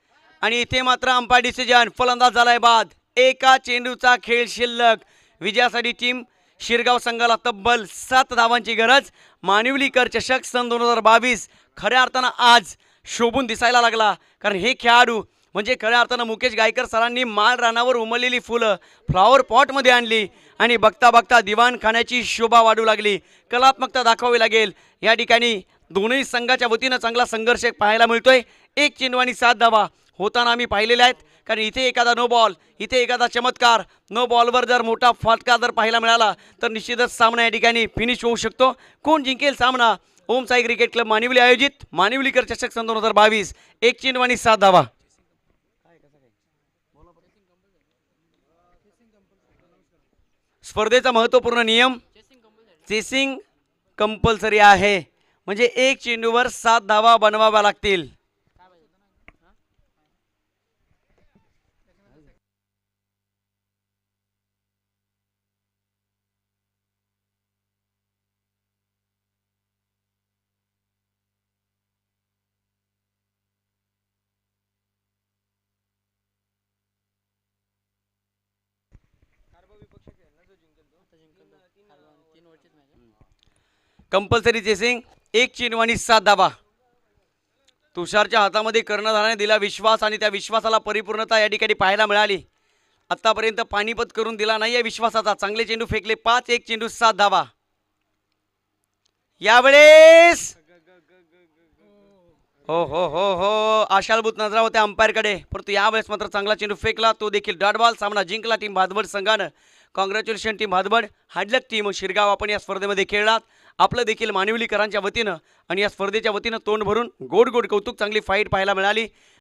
आणि इथे मात्र अंपायर डिसिजन. फलंदाज झालाय बाद. एका चेंडूचा खेळ शिल्लक. विजयासाठी टीम शिरगाव संघाला तब्बल 7 धावांची गरज. मानिवलीकर चषक सन 2022 खऱ्या अर्थानं आज शोभून दिसायला लागला. कारण हे खेळाडू म्हणजे खऱ्या अर्थानं मुकेश गायकर सरांनी माळ रानावर उमललेली फुलं फ्लॉवर पॉटमध्ये आणली आणि बघता बघता दिवाणखान्याची शोभा वाढू लागली. कलात्मकता दाखवावी लागेल. या ठिकाणी दोन्ही संघाच्या वतीनं चांगला संघर्ष पाहायला मिळतोय. 1 चेंडू आणि 7 धावा होताना आम्ही पाहिलेले आहेत. कारण इथे एखादा नो बॉल, इथे एखादा चमत्कार. नो बॉलवर जर मोठा फटका जर पाहायला मिळाला तर निश्चितच सामना या ठिकाणी फिनिश होऊ शकतो. कोण जिंकेल सामना. ओम साई क्रिकेट क्लब मानिवली आयोजित मानिवलीकर चषक सन 2022. 1 चेंडू आणि 7 धावा. स्पर्धेचा महत्त्वपूर्ण नियम चेसिंग कंपल्सरी आहे, म्हणजे एक चेंडूवर 7 धावा बनवाव्या लागतील. कंपल्सरी चेसिंग एक चेंडू आणि 7 धावा. तुषारच्या हातामध्ये कर्णधाराने दिला विश्वास आणि त्या विश्वासाला परिपूर्णता या ठिकाणी पाहायला मिळाली. आतापर्यंत पाणीपत करून दिला नाही या विश्वासाचा. चांगले चेंडू फेकले 5, एक चेंडू 7 धावा. यावेळेस हो हो हो हो आशाळभूत नजरा होत्या अंपायरकडे, परंतु यावेळेस मात्र चांगला चेंडू फेकला, तो देखील डॉट बॉल. सामना जिंकला टीम भादबड संघानं. Congratulation team Bhadbad. Hard luck team Shirgaon आपण या स्पर्धेमध्ये खेळलात. आपलं देखील मानिवलीकरांच्या वतीनं आणि या स्पर्धेच्या वतीनं तोंड भरून गोड गोड कौतुक. चांगली फाईट पाहायला मिळाली.